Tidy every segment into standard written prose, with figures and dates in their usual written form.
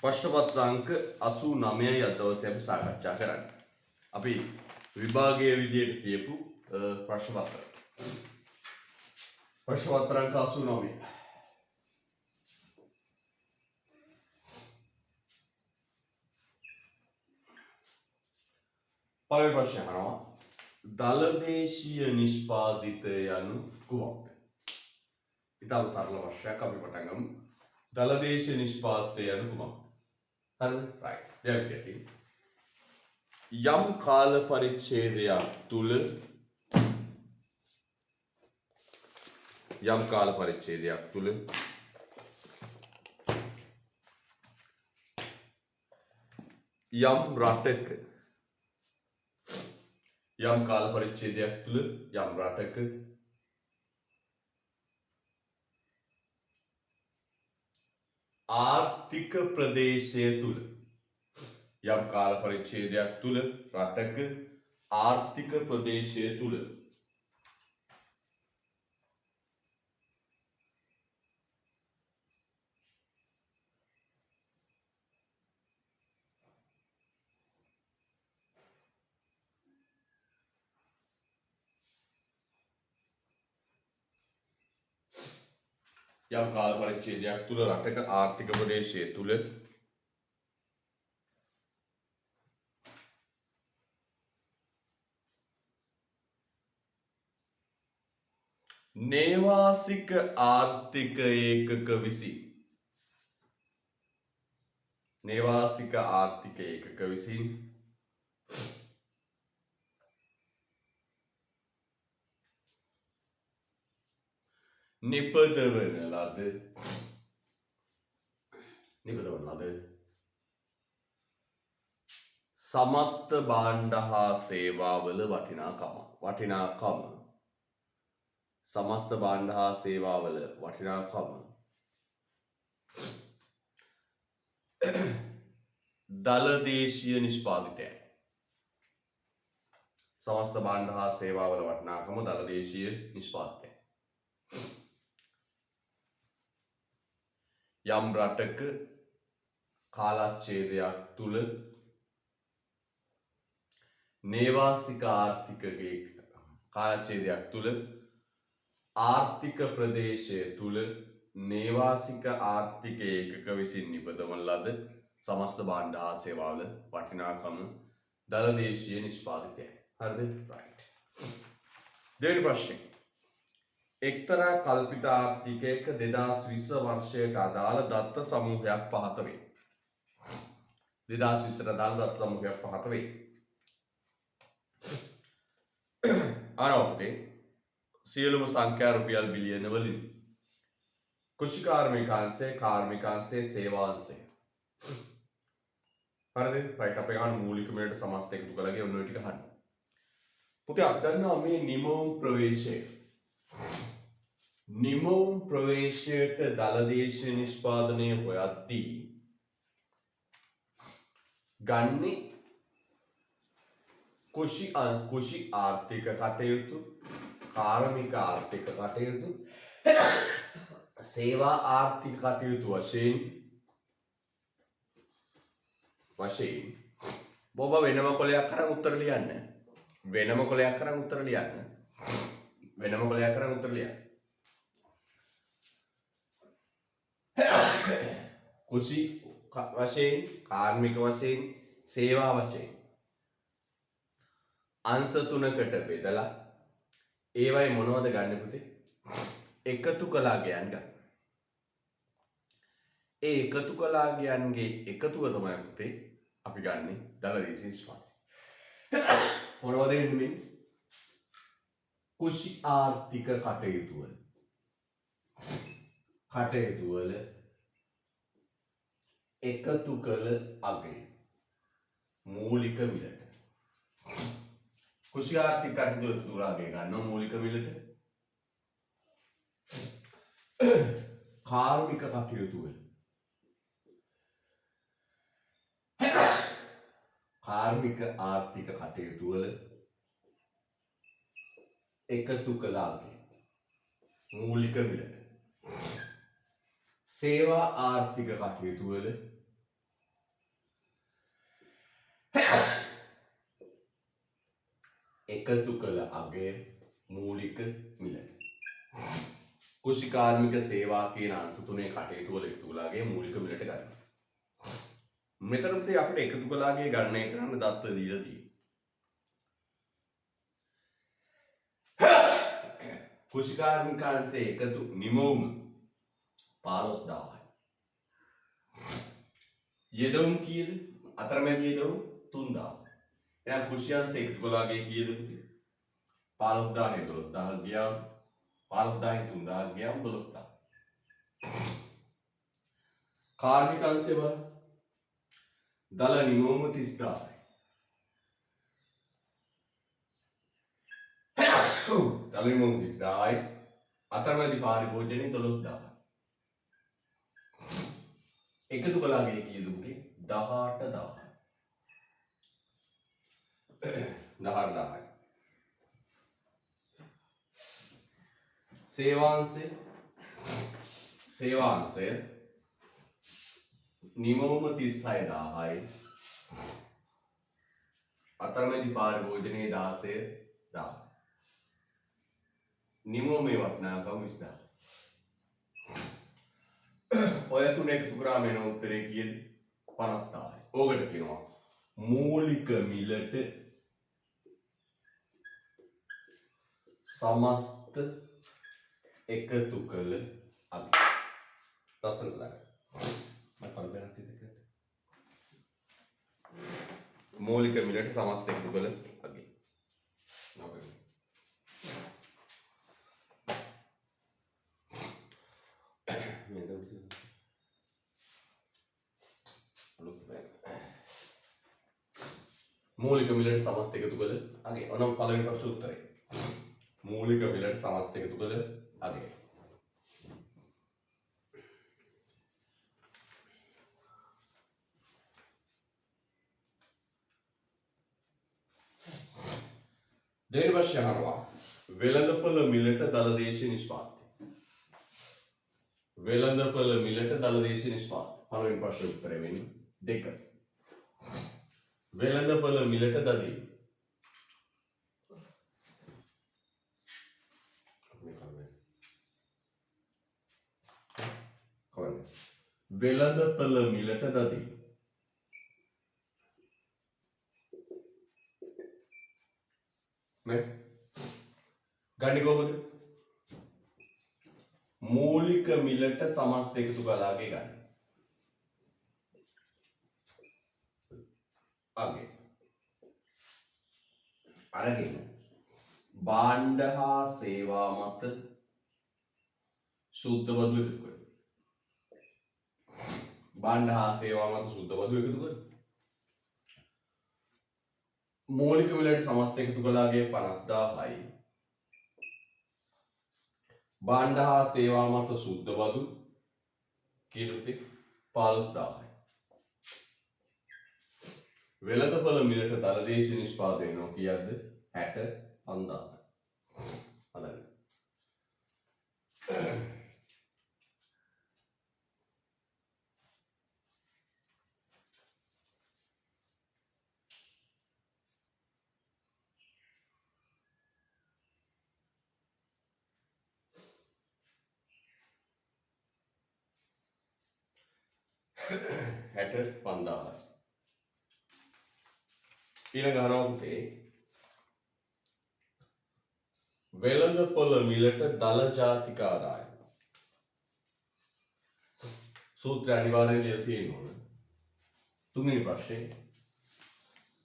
ප්‍රශ්නපත්‍රාංක 89යි අද දවසේ අපි සාකච්ඡා කරන්නේ. අපි විභාගයේ විදියට කියපු ප්‍රශ්න පත්‍ර. ප්‍රශ්න පත්‍රාංක 89. පළවෙනි ප්‍රශ්නය අහනවා දලදේශීය නිෂ්පාදිතය යනු කුමක්ද? ඉතාම සරල ප්‍රශ්නයක් අපි පටන් ගමු. දලදේශීය නිෂ්පාදිතය යනු කුමක්ද? හරිද? right. දැන් අපි යම් කාල පරිච්ඡේදයක් තුල යම් කාල පරිච්ඡේදයක් තුල යම් රටක යම් කාල පරිච්ඡේදයක් තුල යම් රටක ආර්ථික ප්‍රදේශය තුල යම් කාල පරිච්ඡේදයක් තුල රටක ආර්ථික ප්‍රදේශය තුල යම් කාල පරිච්ඡේදයක් තුල රටක ආර්ථික ප්‍රදේශය තුල නේවාසික ආර්ථික ඒකක විසින් නේවාසික ආර්ථික ඒකක විසින් නිපදවන ලද සමස්ත භාණ්ඩ හා සේවාවල වටිනාකම සමස්ත භාණ්ඩ හා සේවාවල වටිනාකම දලදේශීය නිෂ්පාදිතයයි. සමස්ත භාණ්ඩ හා සේවාවල වටිනාකම දලදේශීය නිෂ්පාදිතයයි. යම් රටක කාලච්ඡේදයක් තුල නේවාසික ආර්ථික කාලච්ඡේදයක් තුල ආර්ථික ප්‍රදේශය තුල නේවාසික ආර්ථික ඒකක විසින් නිපදවන ලද සමස්ත භාණ්ඩ හා සේවාවල වටිනාකම දලදේශීය නිෂ්පාදිතයයි. හරිද? right. දෙවෙනි ප්‍රශ්නේ. එක්තරා කල්පිත ආර්ථිකයක 2020 වර්ෂයට අදාළ දත්ත සමූහයක් පහත වේ. 2020ට අදාළ දත්ත සමූහයක් පහත වේ. ආරෝපේ සියලුම සංඛ්‍යා රුපියල් බිලියන වලින් කුෂිකාර්මිකාංශය, කාර්මිකාංශය, සේවාංශය. හරිද? right. අපි ගන්න මූලික මෙලට සමස්ත එකතු කරලා ඔන්න ඔය ටික අහන්න. පුතේ අපි දන්නවා මේ නිමවුම් ප්‍රවේශය. නිමවුම් ප්‍රවේශයට දලදේශීය නිෂ්පාදනය හොයද්දී ගන්නේ කුෂි ආර්ථික කටයුතු, කාර්මික ආර්ථික කටයුතු, සේවා ආර්ථික කටයුතු වශයෙන් බොබ වෙනම කොලයක් කරන් උත්තර ලියන්න. වෙනම කොලයක් කරන් උත්තර ලියන්න. කුෂි වශයෙන්, කාර්මික වශයෙන්, සේවා වශයෙන් අංශ තුනකට බෙදලා ඒවයි මොනවද ගන්න පුතේ? එකතු කළාගයන් ගන්න. ඒ එකතු කළාගයන්ගේ එකතුව තමයි පුතේ අපි ගන්නේ දලදේශීය නිෂ්පාදනය. මොනවද එන්නේ? කුෂි ආර්ථික කටයුතු වල එකතු කළ අගය මූලික මිලට. කුෂි ආර්ථික කටයුතු තුල අගය ගන්නවා මූලික මිලට. කාර්මික කටයුතු වල කාර්මික ආර්ථික කටයුතු වල එකතු කළ අගය මූලික මිලට. සේවා ආර්ථික කටයුතු වල එකතු කළ අගය මූලික මිලට. කුෂිකාර්මික සේවා කියන අංශ තුනේ කටයුතු වල එකතු කළාගේ මූලික මිලට ගන්න. මෙතනදී අපිට එකතු කළාගේ ගණනය කරන්න දත්ත දීලා තියෙනවා. කුෂිකාර්මිකාංශයේ එකතු නිමවුම 15000යි. යෙදවුම් කීයද? අතරමැද යෙදවුම් 3000. එහෙනම් කුෂියංශ එකතු කළාගේ කීයද පුතේ? 15000 12000 ගියාම 15000 3000 ගියාම 12000. කාර්මික අංශය බලන්න. දල නිමවුම 30000යි. දල නිමවුම 30000යි. අතරමැදි පාරිභෝජනේ 12000. එකතු කළාගේ කීයද පුතේ? 18000. 18000යි. සේවාංශය නිමවුම 36000යි. අතරමැදි පාරිභෝජනේ 16000. නිමවුමේ වටිනාකම 20000. ඔය තුන එකතු කරාම එන උත්තරේ කීයද? 50000යි. ඕකට කියනවා මූලික මිලට සමස්ත එකතු කළ අගය. ලස්සන දාන්න. මම පරිබරක් දෙකකට. මූලික මිලට සමස්ත එකතු කළ අගය. මූලික මිලට සමස්ත එකතු කළ අගය. ඔන්න පළවෙනි ප්‍රශ්න උත්තරේ. මූලික මිලට සමස්ත එකතු කළ අගය. දෙවෙනි ප්‍රශ්නය අහනවා වෙළඳපොළ මිලට දලදේශීය නිෂ්පාදනය. වෙළඳපොළ මිලට දලදේශීය නිෂ්පාදනය. පළවෙනි ප්‍රශ්න උත්තරේ වෙන්නේ 2. වෙළඳපොළ මිලට දදීම. වෙළඳපොළ මිලට දදීම. මේ ගන්නේ කොහොමද? මූලික මිලට සමස්ත එකතු කළාගේ ගන්න. අගේ. අරගෙන භාණ්ඩ හා සේවා මත සුද්ධ බදු එකතු කරනවා. භාණ්ඩ හා සේවා මත සුද්ධ බදු එකතු කරනවා. මූලික මිලට සමස්ත එකතු කළාගේ 50000යි. භාණ්ඩ හා සේවා මත සුද්ධ බදු කීයද? 15000යි. වෙළඳපොළ මිලට දලදේශීය නිෂ්පාදනය වෙනවා කීයක්ද? 65000. හදන්න. හැට 5000යි. ඊළඟ අහනවා පුතේ වෙළඳපොළ මිලට දල ජාතික ආදායම. සූත්‍රය අනිවාර්යෙන් ලියලා තියෙනවා. තුන්වෙනි ප්‍රශ්නේ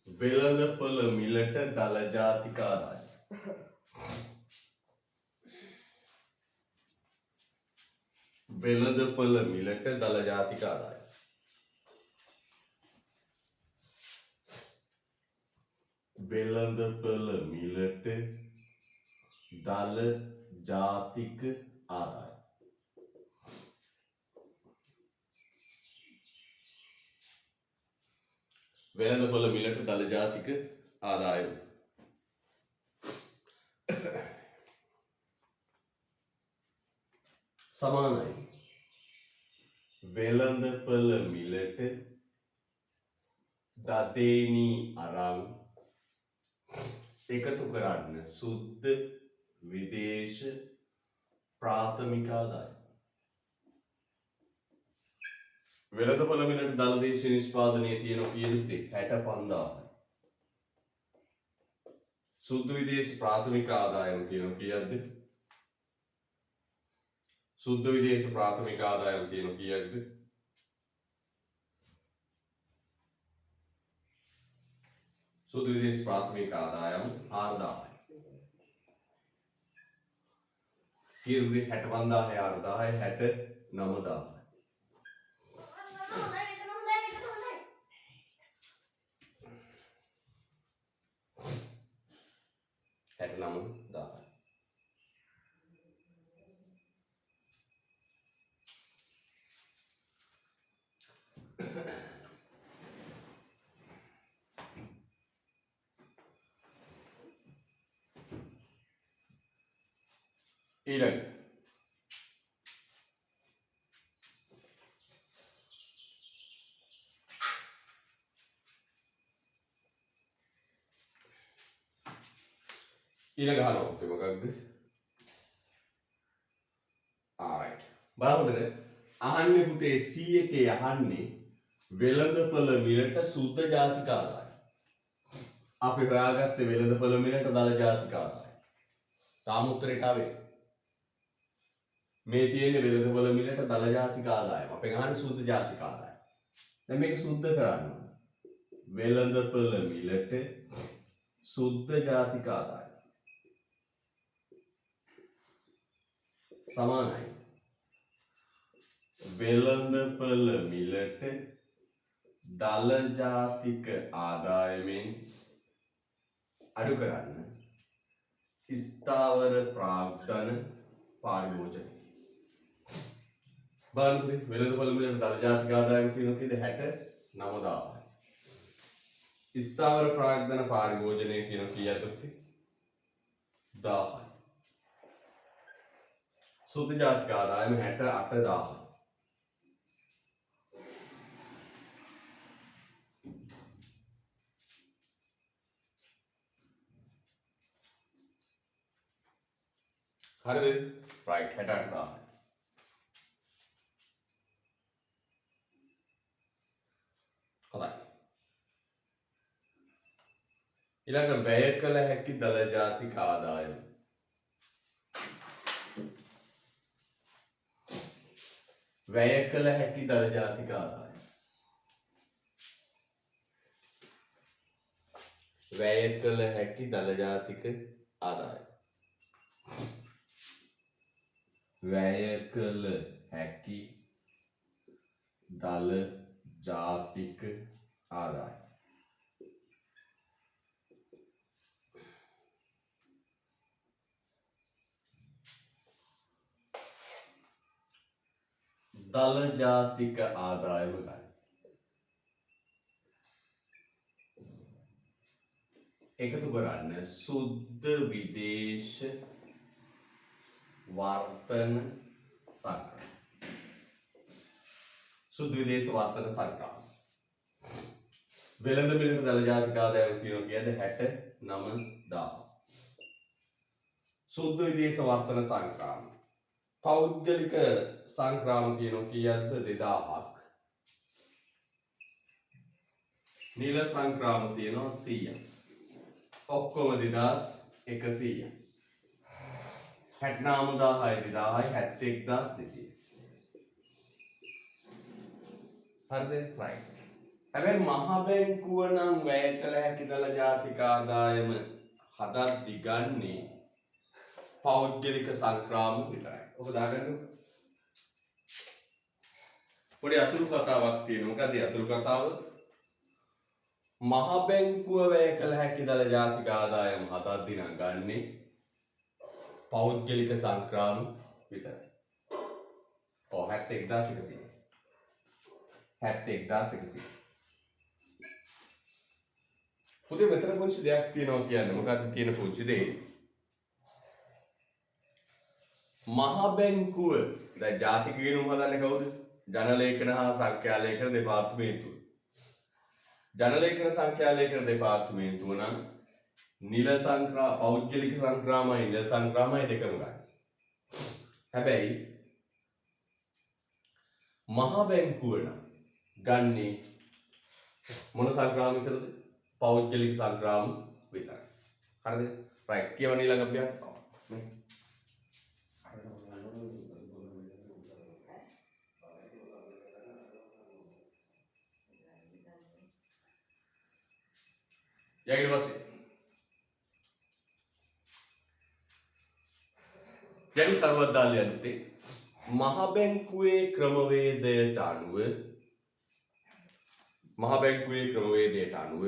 වෙළඳපොළ මිලට දල ජාතික ආදායම. වෙළඳපොළ මිලට දල ජාතික ආදායම. වෙළඳපොළ මිලට දල ජාතික ආදායම. වෙළඳපොළ මිලට දල ජාතික ආදායම. සමානයි වෙළඳපොළ මිලට දදේනී අරන් එකතු කරන්න සුද්ධ විදේශ ප්‍රාථමික ආදායම. වෙළඳපොළ මිලට දළදේශ නිෂ්පාදනයේ තියෙන කීයද? 65000යි. සුද්ධ විදේශ ප්‍රාථමික ආදායම තියෙන කීයද? සුද්ධ විදේශ ප්‍රාථමික ආදායම තියෙන කීයද? සුද්ධ විදේශ ප්‍රාථමික ආදායම 4000යි. කීයද? 65000 4000යි 69000යි. 69000යි. ඊළඟ අහනවා පුතේ මොකක්ද? alright. බලමුද? අහන්නේ පුතේ C1 අහන්නේ වෙළඳපොළ මිලට සුද්ධ ජාතික ආදායම. අපි හොයාගත්තේ වෙළඳපොළ මිලට දල ජාතික ආදායම. තාම උත්තරේට ආවේ. මේ තියෙන්නේ වෙළඳපොළ මිලට දල ජාතික ආදායම. අපෙන් අහන්නේ සුද්ධ ජාතික ආදායම. දැන් මේක සුද්ධ කරන්න ඕන. වෙළඳපොළ මිලට සුද්ධ ජාතික ආදායම සමානයි වෙළඳපොළ මිලට දල ජාතික ආදායමෙන් අඩු කරන්න ස්ථාවර ප්‍රාග්ධන පාරිභෝජන. බලන්න වෙළඳපොළ මිලට දල ජාතික ආදායම තියෙනවා කීයද? 69000යි. ස්ථාවර ප්‍රාග්ධන පාරිභෝජනය කියන කීයද? 1000යි. සුද්ධ ජාතික ආදායම 68000යි. හරිද? right 68000යි. හොඳයි. ඊළඟ වැය කළ හැකි දල ජාතික ආදායම. වැය කළ හැකි දල ජාතික ආදායම. වැය කළ හැකි දල ජාතික ආදායම. වැය කළ හැකි දල ජාතික ආදායම. දල ජාතික ආදායම ගන්න. එකතු කරන්න සුද්ධ විදේශ වර්තන සංක්‍රමණ. සුද්ධ විදේශ වර්තන සංක්‍රමණ. වෙළඳ මිලට දල ජාතික ආදායම තියෙනවා කියන්නේ 69000. සුද්ධ විදේශ වර්තන සංක්‍රමණ. පෞද්ගලික සංක්‍රාම තියෙනවා කීයක්ද? 2000ක්. නිල සංක්‍රාම තියෙනවා 100ක්. ඔක්කොම 2100. 69000යි 2000යි 71200. හරිද? right. හැබැයි මහ බැංකුව නම් වැය කළ හැකි දල ජාතික ආදායම හදද්දි ගන්නේ පෞද්ගලික සංක්‍රාම විතරයි. ඔබ දාගන්නකො. පොඩි අතුරු කතාවක් තියෙනවා. මොකද අතුරු කතාව? මහ බැංකුව වැය කළ හැකි දල ජාතික ආදායම හදද්දි නම් ගන්නේ පෞද්ගලික සංක්‍රාම විතරයි. 71100. 71100. පුතේ මෙතන පුංචි දෙයක් තියෙනවා කියන්නේ. මොකක්ද කියන පුංචි දේ? මහ බැංකුව දැන් ජාතික ගිණුම් හදන්නේ කවුද? ජන ලේඛන හා සංඛ්‍යා ලේඛන දෙපාර්තමේන්තුව. ජනලේඛන සංඛ්‍යාලේඛන දෙපාර්තමේන්තුව නම් නිල පෞද්ගලික සංක්‍රාමයි නිල සංක්‍රාමයි දෙකම ගන්න. හැබැයි මහා බැංකුව නම් ගන්නේ මොන සංක්‍රාමිකද? පෞද්ගලික සංක්‍රාම විතරයි. හරිද? රයිට්. කියවන ඊළඟ අභ්‍යාස. ඊට පස්සේ යටි තරුවක් දාලා යන්නේ මහ බැංකුවේ ක්‍රමවේදයට අනුව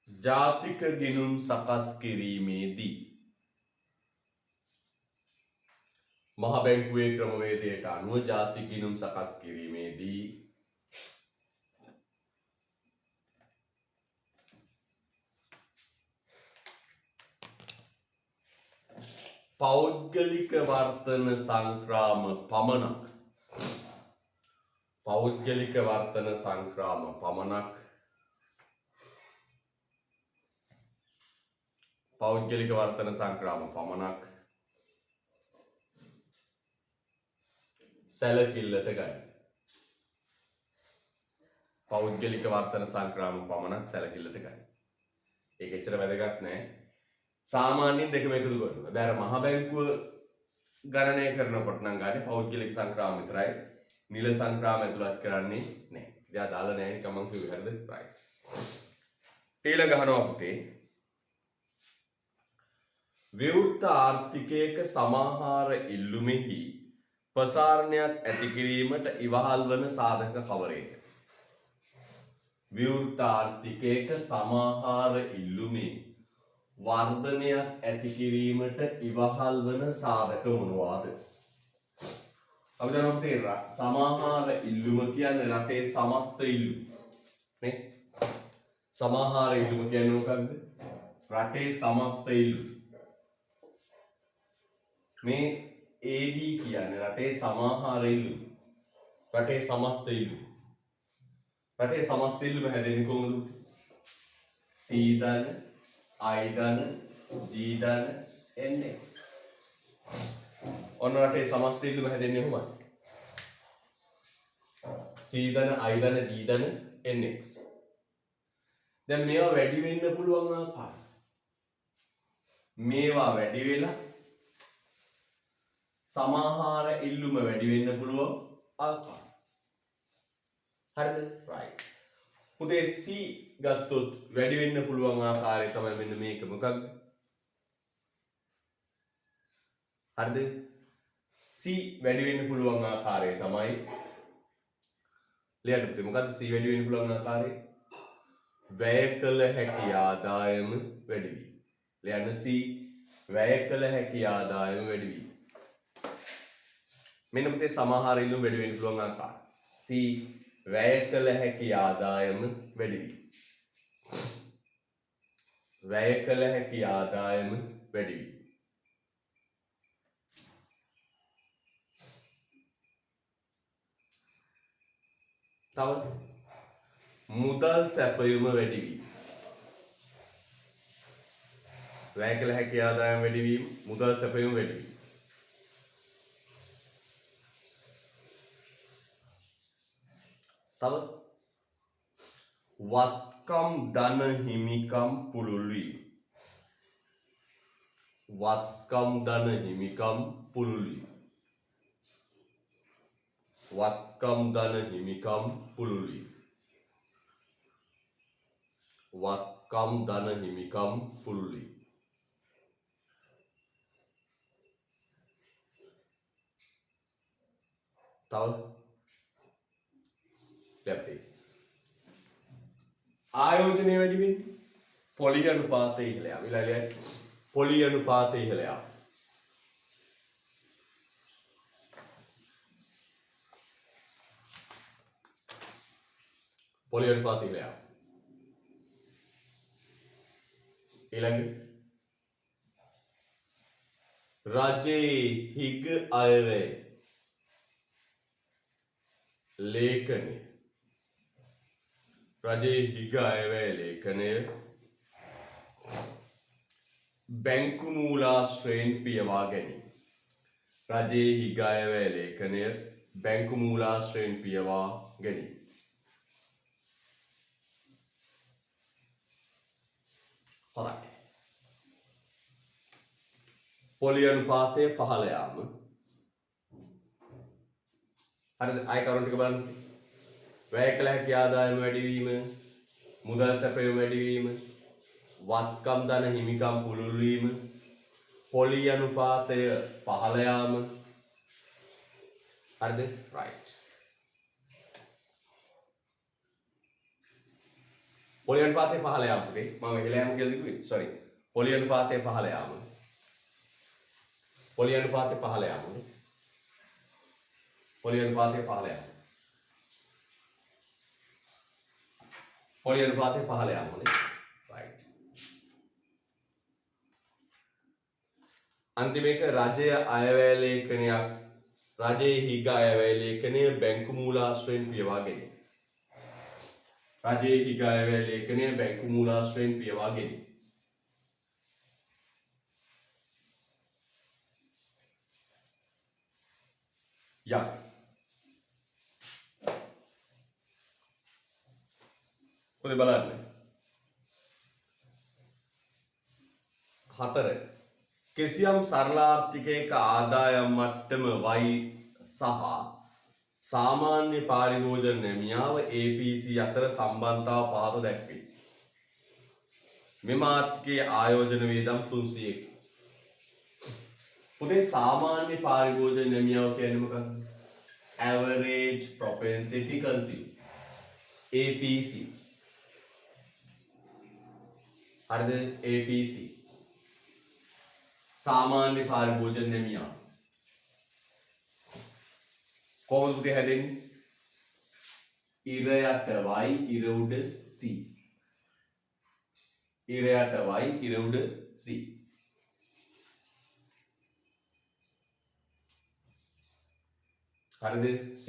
ජාතික ගිණුම් සකස් කිරීමේදී මහ බැංකුවේ ක්‍රමවේදයට අනුව ජාතික ගිණුම් සකස් කිරීමේදී පෞද්ගලික වර්තන සංක්‍රාම පමණක් සැලකිල්ලට ගනී. ඒක එච්චර වැදගත් නෑ. සාමාන්‍යයෙන් දෙකම එකතු කරනවා. දැන් අර මහ බැංකුව ගණනය කරනකොට නම් ගන්නේ පෞද්ගලික සංක්‍රාම විතරයි. නිල සංක්‍රාම ඇතුළත් කරන්නේ නෑ. එයා දාලා නෑ නිකන් මං කිව්වේ හරිද? රයිට්. ඊළඟ ගහනවා පුතේ. විවෘත ආර්ථිකයක සමාහාර ඉල්ලුමෙහි ප්‍රසාරණයක් ඇති කිරීමට ඉවහල් වන සාධක කවරේද? විවෘත ආර්ථිකයක සමාහාර ඉල්ලුමේ වර්ධනයක් ඇති කිරීමට ඉවහල් වන සාධක මොනවාද? අපි දැන් තේරෙනවා සමාහාර ඉල්ලුම කියන්නේ රටේ සමස්ත ඉල්ලුම නේ? සමාහාර ඉල්ලුම කියන්නේ මොකක්ද? රටේ සමස්ත ඉල්ලුම. මේ AD කියන්නේ රටේ සමාහාර ඉල්ලුම. රටේ සමස්ත ඉල්ලුම. රටේ සමස්ත ඉල්ලුම හැදෙන්නේ කොහොමද? C ධන I ධන G ධන NX. ඔන්න රටේ සමස්ත ඉල්ලුම හැදෙන්නේ කොහොමද? C ධන I ධන G ධන NX. දැන් මේවා වැඩි වෙන්න පුළුවන් ආකාරය. මේවා වැඩි වෙලා සමාහාර ඉල්ලුම වැඩි වෙන්න පුළුවන් ආකාරය. හරිද? right. පුතේ C ගත්තොත් වැඩි වෙන්න පුළුවන් ආකාරය තමයි මෙන්න මේක. මොකක්ද? හරිද? C වැඩි වෙන්න පුළුවන් ආකාරය තමයි ලියන්න පුතේ. මොකද්ද C වැඩි වෙන්න පුළුවන් ආකාරය? වැය කළ හැකි ආදායම වැඩි වීම. ලියන්න C වැය කළ හැකි ආදායම වැඩි වීම. මෙන්න පුතේ සමාහාර ඉල්ලුම වැඩි වෙන්න පුළුවන් ආකාරය. C වැය කළ හැකි ආදායම වැඩි වීම. වැය කළ හැකි ආදායම වැඩි වීම. තව මුදල් සැපයුම වැඩි වීම. වැය කළ හැකි ආදායම වැඩි වීම, මුදල් සැපයුම වැඩි වීම. තව වත්කම් ධන හිමිකම් පුළුල් වීම. වත්කම් ධන හිමිකම් පුළුල් වීම. වත්කම් ධන හිමිකම් පුළුල් වීම. වත්කම් ධන හිමිකම් පුළුල් වීම. තව ලැබෙයි. ආයෝජනය වැඩි වෙන්නේ පොලි අනුපාතය ඉහළ යාම. ඊළඟට පොලි අනුපාතය ඉහළ යාම. පොලි අනුපාතය ඉහළ යාම. ඊළඟ රජයේ හිග අයවැය ලේඛනය රජයේ හිග අයවැය ලේඛනය බැංකු මූලාශ්‍රයෙන් පියවා ගැනීම. රජයේ හිග අයවැය ලේඛනය බැංකු මූලාශ්‍රයෙන් පියවා ගැනීම. හොඳයි. පොලි අනුපාතය පහළ යාම. හරිද? ආය කරුණු ටික බලන්න. වැය කළ හැකි ආදායම වැඩිවීම, මුදල් සැපයීම වැඩිවීම, වත්කම් ධන හිමිකම් පුළුල් වීම, පොලි අනුපාතය පහළ යාම. හරිද? right. පොලි අනුපාතය පහළ යාම පුතේ. මම වෙලා යමු කියලා කිව්වේ. sorry. පොලි අනුපාතය පහළ යාම. පොලි අනුපාතය පහළ යාම. පොලි අනුපාතය පහළ යාම. පොලි අනුපාතය පහළ යාම. right. අන්තිම එක රජය අයවැය ලේඛනයක්. රජයේ හිග අයවැය ලේඛනය බැංකු මූලාශ්‍රයෙන් පියවා ගැනීම. රජයේ හිග අයවැය ලේඛනය බැංකු මූලාශ්‍රයෙන් පියවා ගැනීම. යක්. පොතේ බලන්න. 4 කිසියම් සරලාර්ථිකයක ආදායම් මට්ටම y සහ සාමාන්‍ය පාරිභෝජන නැමියාව APC අතර සම්බන්ධතාව පහත දැක්වේ. මෙම ආර්ථිකයේ ආයෝජන වියදම් 300ක්. පුතේ සාමාන්‍ය පාරිභෝජන නැමියාව කියන්නේ මොකක්ද? Average propensity consume APC. හරිද? APC සාමාන්‍ය පාරිභෝජන නැමියාව. කොහොමද පුතේ හැදෙන්නේ? ඉර යට y ඉර උඩ c. ඉර යට y ඉර උඩ c. හරිද? c.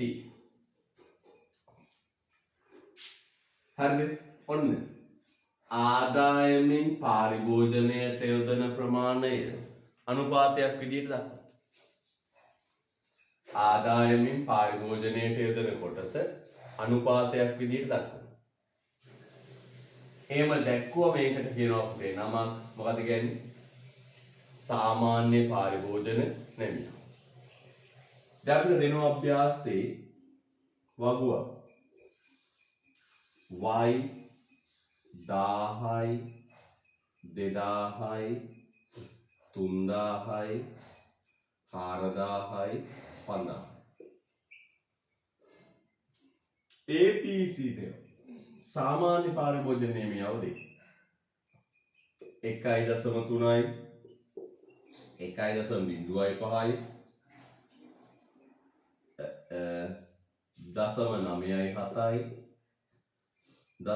හරිද? ඔන්න ආදායමෙන් පාරිභෝජනයට යොදන ප්‍රමාණය අනුපාතයක් විදිහට දක්වනවා. ආදායමෙන් පාරිභෝජනයට යොදන කොටස අනුපාතයක් විදිහට දක්වනවා. එහෙම දැක්කුවා මේකට කියනවා අපේ නමක් මොකද කියන්නේ? සාමාන්‍ය පාරිභෝජන නැමියාව. දැන් අපිට දෙනවා අභ්‍යාසයේ වගුවක් y 1000යි 2000යි 3000යි 4000යි 5000යි APC දෙක සාමාන්‍ය පාරිභෝජන නියමයව දෙක 1.3යි 1.05යි 0.9යි 7යි 0.9යි 2යි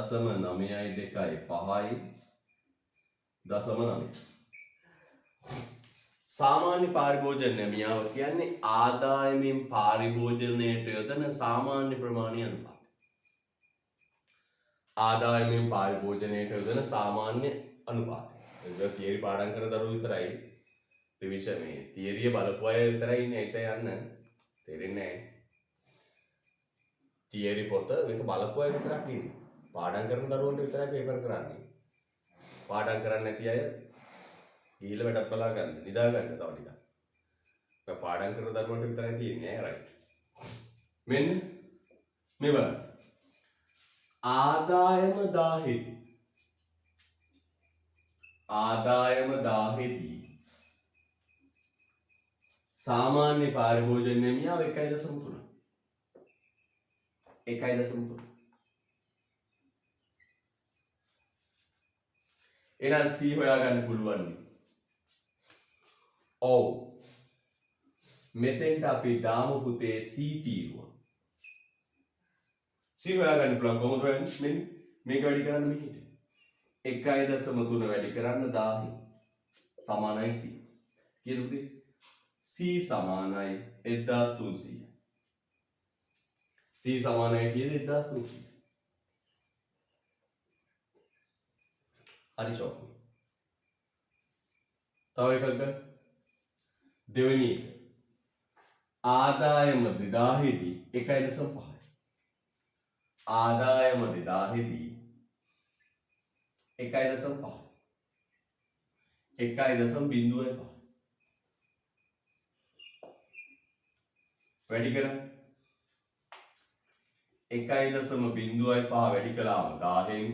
5යි 0.9 සාමාන්‍ය පාරිභෝජන නැමියාව කියන්නේ ආදායමෙන් පාරිභෝජනයට යොදන සාමාන්‍ය ප්‍රමාණය අනුපාතය. ආදායමෙන් පාරිභෝජනයට යොදන සාමාන්‍ය අනුපාතය. ඒක තියරි පාඩම් කරන දරුවෝ විතරයි රිවිෂන් මේ තියරිය බලපු අය විතරයි ඉන්නේ ඒක යන්න තේරෙන්නේ නැහැ. තියරි පොත මේක බලපු අය විතරක් ඉන්නේ. පාඩම් කරන දරුවන්ට විතරයි පේපර් කරන්නේ. පාඩම් කරන්නේ නැති අය ගිහිල්ලා වැඩක් බලා ගන්න, නිදා ගන්න තව ටිකක්. මම පාඩම් කරන දරුවන්ට විතරයි තියෙන්නේ රයිට්. මෙන්න මේ බලන්න. ආදායම 1000දී සාමාන්‍ය පාරිභෝජන නැමියාව 1.3. 1.3. එහෙනම් C හොයාගන්න පුළුවන්. ඔව්. මෙතෙන්ට අපි දාමු පුතේ C තීරුව. C හොයාගන්න පුළුවන් කොහොමද හොයන්නේ? මෙන්න මේක වැඩි කරන්න මෙහෙට. 1.3 වැඩි කරන්න 1000 සමානයි C. කීයද C සමානයි 1300. C සමානයි කීයද 1300. හරි චෝක්. තව එකක් ගන්න. දෙවෙනි එක. ආදායම 2000 දී 1.5. ආදායම 2000 දී 1.5. 1.05. වැඩි කරා 1.05 වැඩි කළාම 1000න්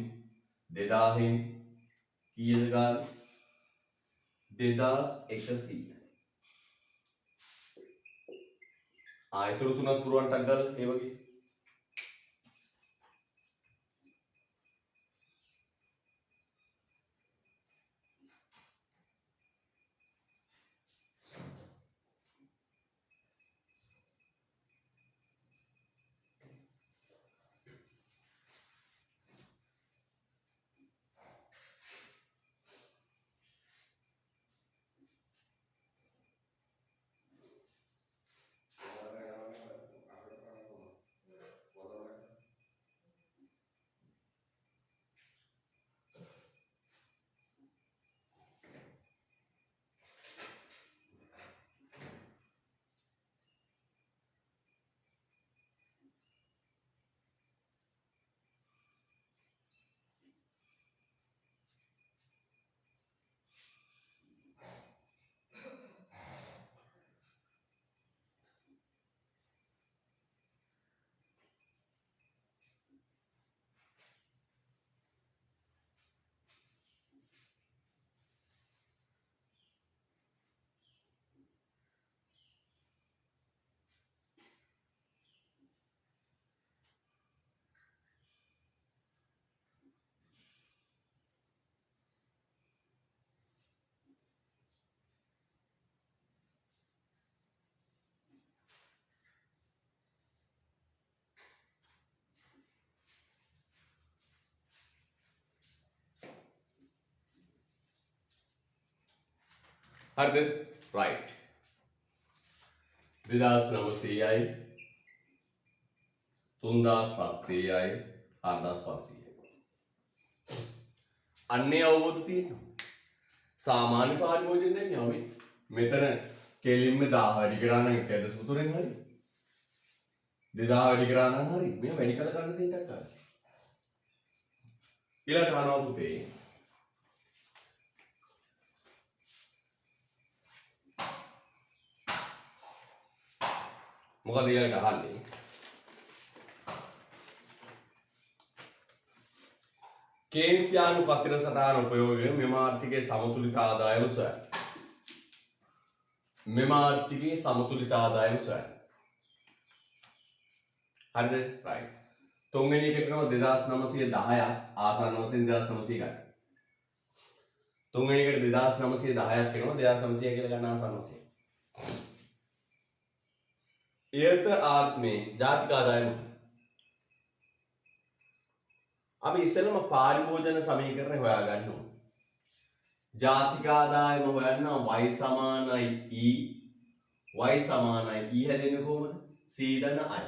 2000න් කීයද ගන්න 2100. ආයතන තුනක් පුරවන්නට ගන්න ඒ වගේ. හරිද? right. 2900යි 3700යි 4500යි. අන්නේ අවබෝධ තියෙනවා. සාමාන්‍ය පාරිභෝජන දැන් යවි. මෙතන කෙලින්ම 1000 වැඩි කරා නම් 1.3න් හරි. 2000 වැඩි කරා නම් හරි. මේ වැඩි කළ ගන්න දෙයක් ගන්න. ඊළඟට අහනවා පුතේ. මොකද ඊළඟට අහන්නේ? කේන්සියානු පතිර සටහන උපයෝගයෙන් මෙම ආර්ථිකයේ සමතුලිත ආදායම සොයන්න. මෙම ආර්ථිකයේ සමතුලිත ආදායම සොයන්න. හරිද? right. තුන්වෙනි එකට කරනවා 2910ක් ආසන්න වශයෙන් 2900 ගන්න. තුන්වෙනි එකට 2910ක් වෙනවා 2900 කියලා ගන්න ආසන්න වශයෙන්. ඊට ආත්මේ ජාතික ආදායම අපි ඉස්සෙල්ලම පාරිභෝජන සමීකරණය හොයාගන්න ඕනේ. ජාතික ආදායම හොයන්න y සමානයි e y සමානයි e හැදෙන්නේ කොහොමද? c දන i.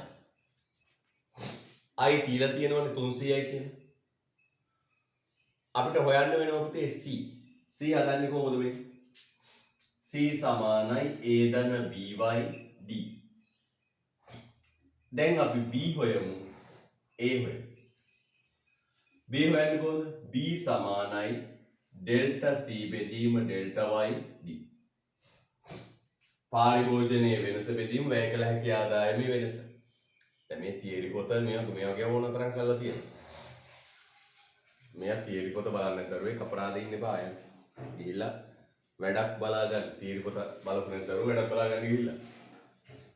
i තියලා තියෙනවනේ 300යි කියලා. අපිට හොයන්න වෙනවා පුතේ c. c හදන්නේ කොහොමද මේ? c සමානයි a දන by d. දැන් අපි b හොයමු a හොයමු. b හොයන්නේ කොහොමද? b සමානයි delta c බෙදීම delta y d. පාරිභෝජනයේ වෙනස බෙදීම වැය කළ හැකි ආදායමේ වෙනස. දැන් මේ තියරි පොත මේ වගේ ඕන තරම් කරලා තියෙනවා. මෙයා තියරි පොත බලන්න කරුවේ කපරාදේ ඉන්න එපා අය. ගිහිල්ලා වැඩක් බලා ගන්න. තියරි පොත බලපු නැත්නම් දරුවෝ වැඩක් බලා ගන්න ගිහිල්ලා.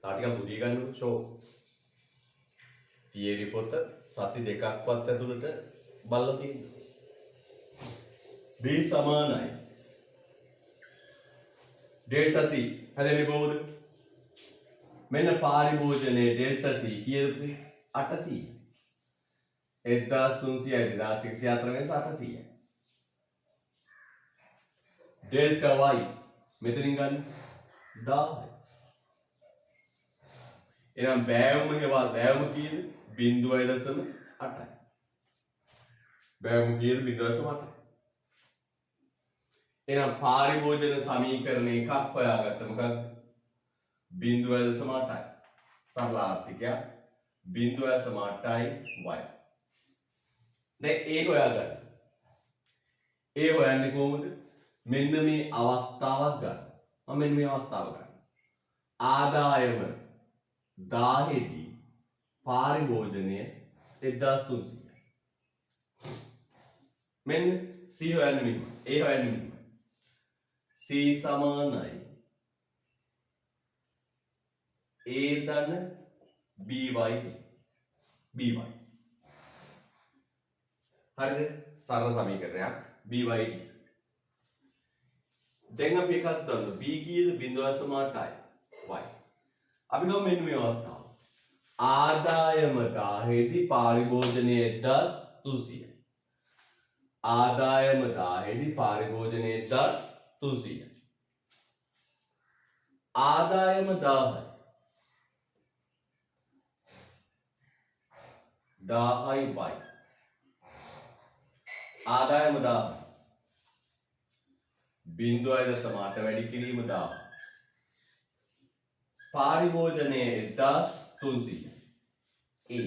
තා ටිකක් බුදිය ගන්නකො ෂෝ. තියරි පොත සති දෙකක්වත් ඇතුළත බලලා තියෙනවා. b සමානයි delta c හැදෙන්නේ කොහොමද? මෙන්න පාරිභෝජනයේ delta c කීයද? 800. 1300යි 2104 වෙනස 800යි. delta y මෙතනින් ගන්න 1000. එහෙනම් බෑවුම කීයද? 0.8යි. බෑවුම කීයද? 0.8යි. එහෙනම් පාරිභෝජන සමීකරණ එකක් හොයාගත්ත මොකක්ද? 0.8යි. සරල ආර්ථිකයක් 0.8යි y. දැන් ඒ හොයාගන්න. ඒ හොයන්නේ කොහොමද? මෙන්න මේ අවස්ථාවක් ගන්න. මම මෙන්න මේ අවස්ථාව ගන්න. ආදායම 1000 දී පාරිභෝජනය 1300යි. මෙන්න C හොයන්නේ මෙන්න. A හොයන්නේ මෙන්න. C සමානයි A ධන BY. හරිද? සරල සමීකරණයක් BYD. දැන් අපි එකක් ගන්න. B කීයද? 0.8යි. y. අපි ගමු මෙන්න මේ අවස්ථාව. ආදායම 1000 දී පාරිභෝජනය 1300යි. ආදායම 1000 දී පාරිභෝජනය 1300යි. ආදායම 1000යි. 1000යි y. ආදායම 1000. 0.8 වැඩි කිරීම 1000. පාරිභෝජනය 1300. A.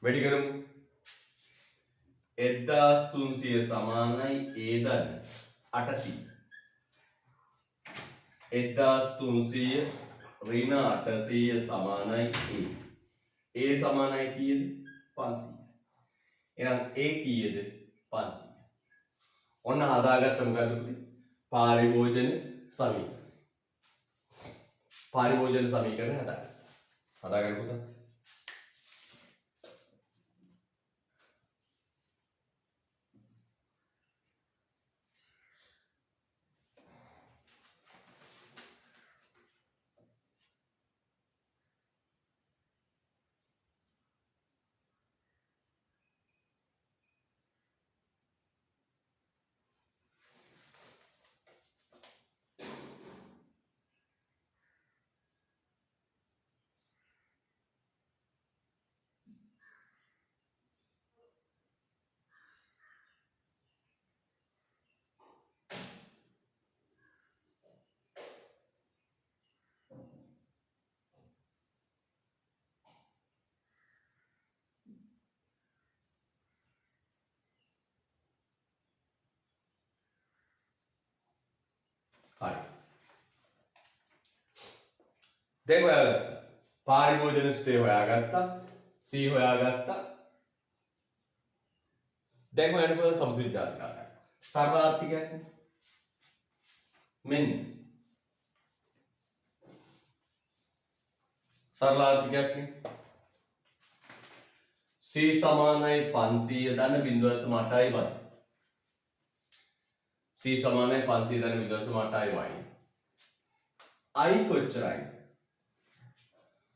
වැඩි කරමු. 1300 සමානයි A ධන 800. 1300 ඍණ 800 සමානයි A. A සමානයි කීයද? 500. එහෙනම් A කීයද? 500. ඔන්න හදාගත්ත මොකද්ද පුතේ? පාරිභෝජන සමීකරණ. පාරිභෝජන සමීකරණ හදාගන්න. හදාගන්න පුතා. හරි. දැන් හොයාගත්තා. පාරිභෝජන ස්ථේ හොයාගත්තා. C හොයාගත්තා. දැන් හොයන්න පුළුවන් සමුද්‍ර ජාතිකාරය. සර්වාර්ථිකයක් නේ. මෙන්න. සරලාර්ථිකයක් නේ. C සමානයි 500 ධන 0.8යි y. C සමානයි 500 ධන 0.8යි y. I කොච්චරයි?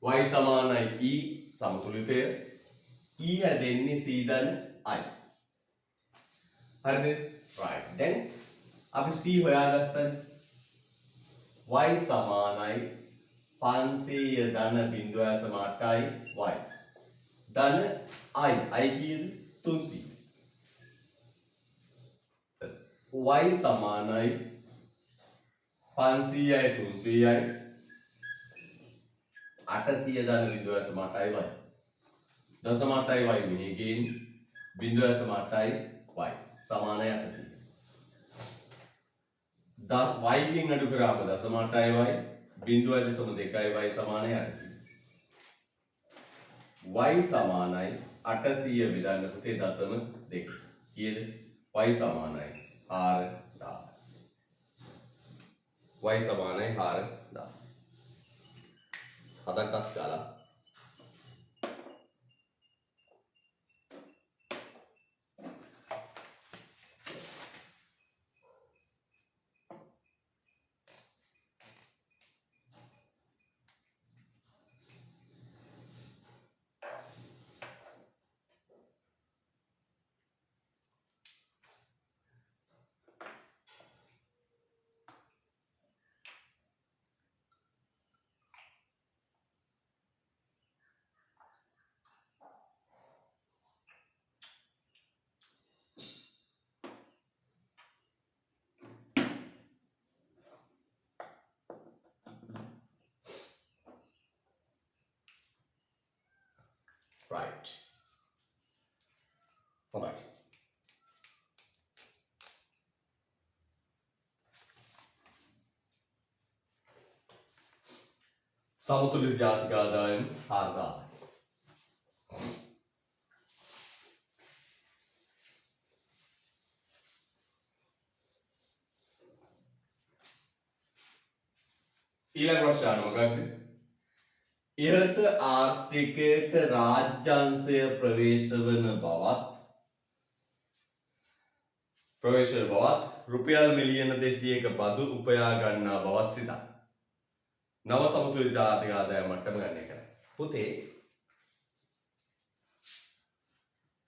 y සමානයි E සමතුලිතය. E හැදෙන්නේ C ධන I. හරිද? right. දැන් අපි C හොයාගත්තනේ. y සමානයි 500 ධන 0.8යි y. ධන I කීයද? 300. y සමානයි 500යි 300යි 800 ධන 0.8යි y. 0.8යි y මෙහි ගේන 0.8යි y සමානයි 800. y ගෙන් අඩු කරාම 0.8යි y 0.2යි y සමානයි 800. y සමානයි 800 බෙදන්න පුතේ 0.2. කීයද? y සමානයි 4000. y සමානයි 4000. හදන්න ටස් ගාලා right. හොඳයි. සමතුලිත ජාතික ආදායම 4000යි. ඊළඟ ප්‍රශ්න මොකක්ද? ඉහත ආර්ථිකයට රාජ්‍යාංශය ප්‍රවේශ වන බවත් රුපියල් මිලියන 200ක බදු උපයා ගන්නා බවත් සිතා. නව සමතුලිත ජාතික ආදායම මට්ටම ගණනය කරන්න. පුතේ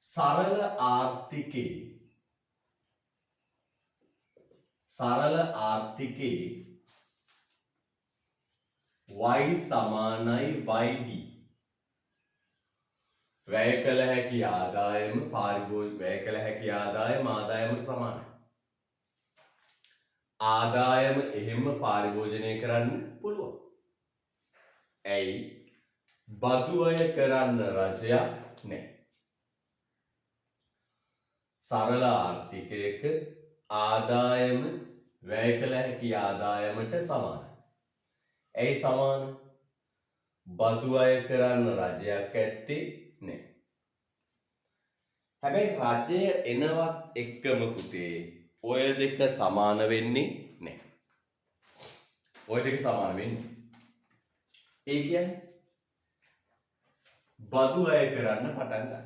සරල ආර්ථිකේ y සමානයි yd. වැය කළ හැකි ආදායම ආදායමට සමානයි. ආදායම එහෙම පරිභෝජනය කරන්න පුළුවන්. ඇයි? බදු අය කරන්න රජයක් නැහැ. සරල ආර්ථිකයක ආදායම වැය කළ හැකි ආදායමට සමානයි. ඇයි සමාන? බදු අය කරන්න රජයක් ඇත්තේ නැහැ. හැබැයි රජය එනවත් එක්කම පුතේ ඔය දෙක සමාන වෙන්නේ නැහැ. ඔය දෙක සමාන වෙන්නේ. ඒ කියන්නේ බදු අය කරන්න පටන් ගන්න.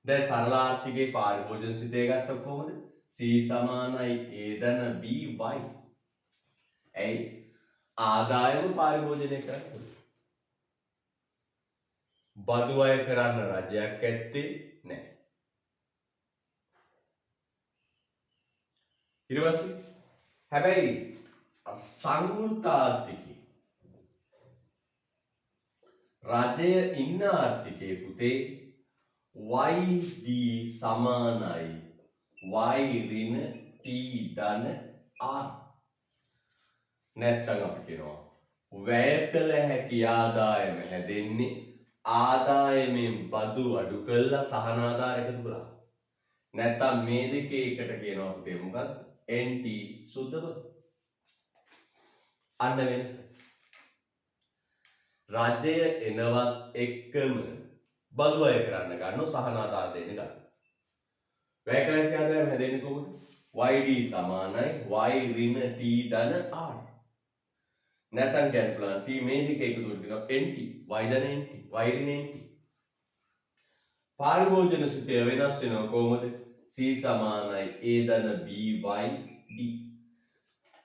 දැන් සරල ආර්ථිකයේ පරිභෝජන සිතේ ගත්තොත් කොහොමද? C සමානයි A ධන B y. ඇයි? ආදායම පරිභෝජනය කරන්න. බදු අය කරන්න රජයක් ඇත්තේ නැහැ. ඊට පස්සේ හැබැයි සංවෘත ආර්ථිකේ රජය ඉන්න ආර්ථිකයේ පුතේ YD සමානයි y ඍණ t ධන r. නැත්නම් අපි කියනවා වැය කළ හැකි ආදායම හැදෙන්නේ ආදායමෙන් බදු අඩු කළා සහන ආධාර එකතු කළා. නැත්නම් මේ දෙකේ එකට කියනවා පුතේ මොකක්ද? NT සුද්ධ බදු. අන්න වෙනස. රජය එනවත් එක්කම බදු අය කරන්න ගන්නව සහන ආධාර දෙන්න ගන්න. වැය කළ හැකි ආදායම හැදෙන්නේ කොහොමද? YD සමානයි y ඍණ t ධන r. නැත්නම් කියන්න පුළුවන් t මේ දෙක එකතු කරලා nt y ධන nt y ඍණ nt. පරිභෝජන සිතය වෙනස් වෙනවා කොහොමද? C සමානයි A ධන B y d.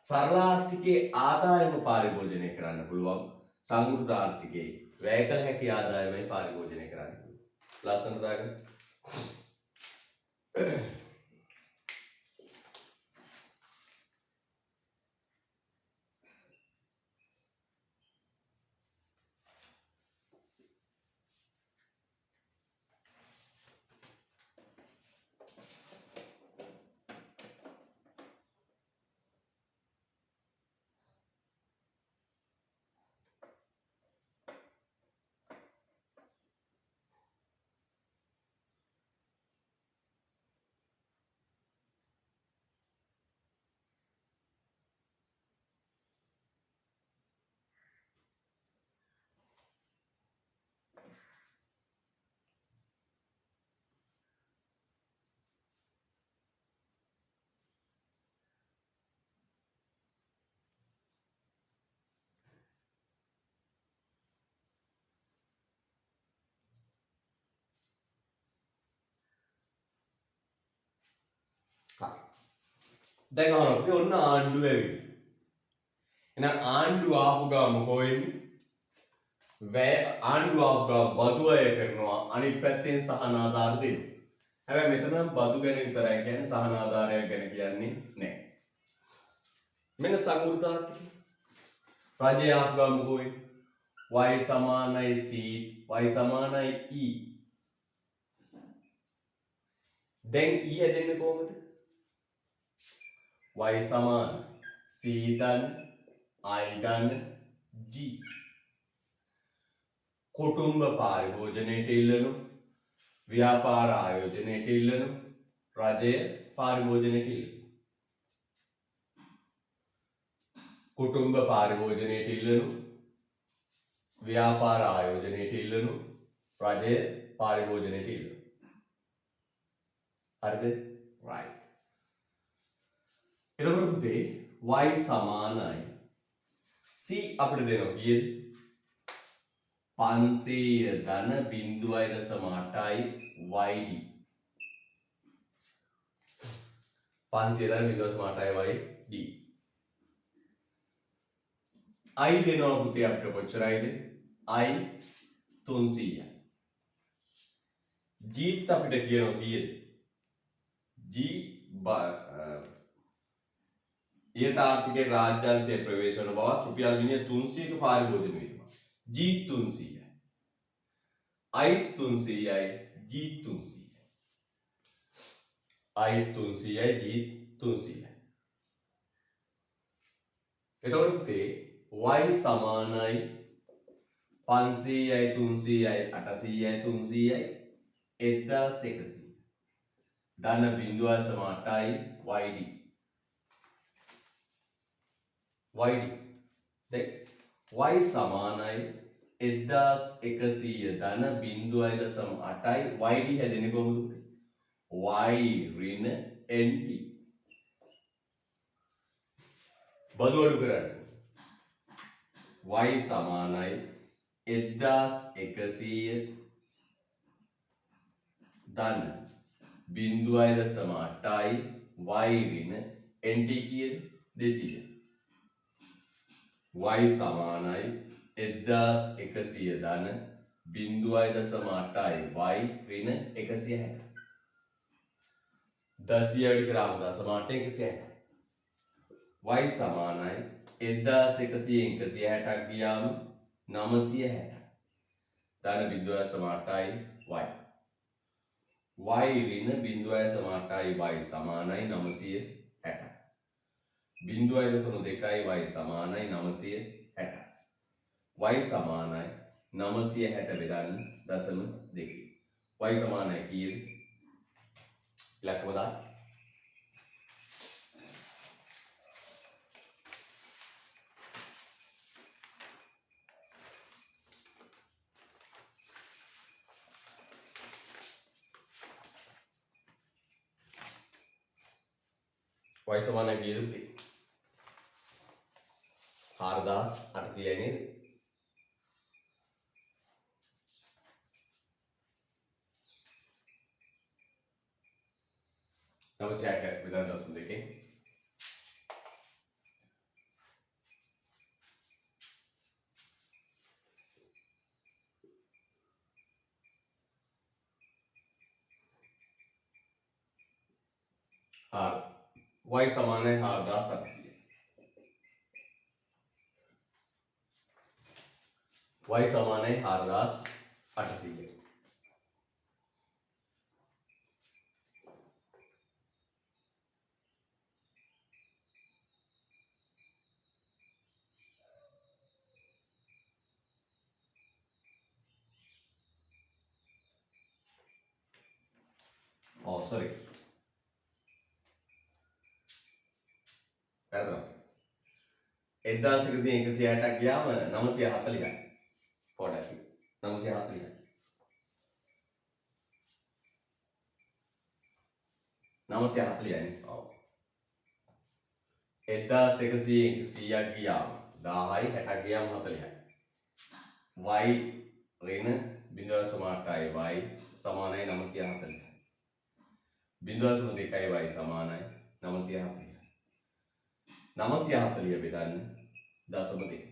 සරල ආර්ථිකයේ ආදායම පරිභෝජනය කරන්න පුළුවන්. සංවෘත ආර්ථිකයේ වැය කළ හැකි ආදායමයි පරිභෝජනය කරන්න පුළුවන්. ලස්සනට දාගන්න. දැන් අහනවා ඔන්න ආණ්ඩුව ඇවිල්ලා. එහෙනම් ආණ්ඩුව ආපු ගාම කොහෙන්නේ? වැය ආණ්ඩුව ආපු ගාම බදු අය කරනවා අනිත් පැත්තෙන් සහන ආධාර දෙනවා. හැබැයි මෙතන නම් බදු ගැන විතරයි කියන්නේ සහන ආධාරයක් ගැන කියන්නේ නැහැ. මෙන්න සංවෘත ආර්ථිකය. රජය ආපු ගාම කොහෙන්නේ? y සමානයි c y සමානයි e. දැන් e හැදෙන්නේ කොහොමද? y සමාන c ධන i ධන g. කුටුම්බ පරිභෝජනයට ඉල්ලනු ව්‍යාපාර ආයෝජනයට ඉල්ලනු රජය පාරිභෝජනයට ඉල්ලනු කුටුම්බ පාරිභෝජනයට ඉල්ලනු ව්‍යාපාර ආයෝජනයට ඉල්ලනු රජය පාරිභෝජනයට ඉල්ලනු හරිද right එතකොට පුතේ y සමානයි c අපිට දෙනවා කීයද 500 ධන 0.8යි yd 500 ධන 0.8යි yd i දෙනවා පුතේ අපිට කොච්චරයිද i 300යි g අපිට කියනවා කීයද g ඊතාර්ථිකේ රාජ්‍යාංශයේ ප්‍රවේශ වන බව රුපියල් මිලියන 300ක පාරිභෝජන වීම G 300යි I 300යි G 300යි I 300යි G 300යි එතකොට පුතේ y සමානයි 500යි 300යි 800යි 300යි 1100 ධන 0.8යි yd yd දැන් y සමානයි 1100 ධන 0.8යි yd හැදෙන්නේ කොහොමද y ඍණ nt බදු අඩු කරන්න y සමානයි 1100 ධන 0.8යි y ඍණ nt කීයද 200 y සමානයි 1100 ධන 0.8යි y ඍණ 160 200 අඩු කරාම 0.8 160 y සමානයි 1100 160ක් ගියාම 960 ධන 0.8යි y y ඍණ 0.8යි y සමානයි 960 0.2යි y සමානයි 960 y සමානයි 960 බෙදන්න දශම දෙකයි y සමානයි කීයද ඉලක්කම දාන්න y සමානයි කීයද 4800යි නේද නවසයක් බෙදන්න දශම දෙකේ y සමානයි 4800 y සමානයි 4800 oh sorry වැරදුනා 1160ක් ගියාම 940යි පොඩක් 940යි 940යි ඔව් 1100ක් ගියාම 10යි 60ක් ගියාම 40යි y ඍණ 0.8යි y සමානයි 940යි 0.2යි y සමානයි 940යි 940 බෙදන්න දශම දෙක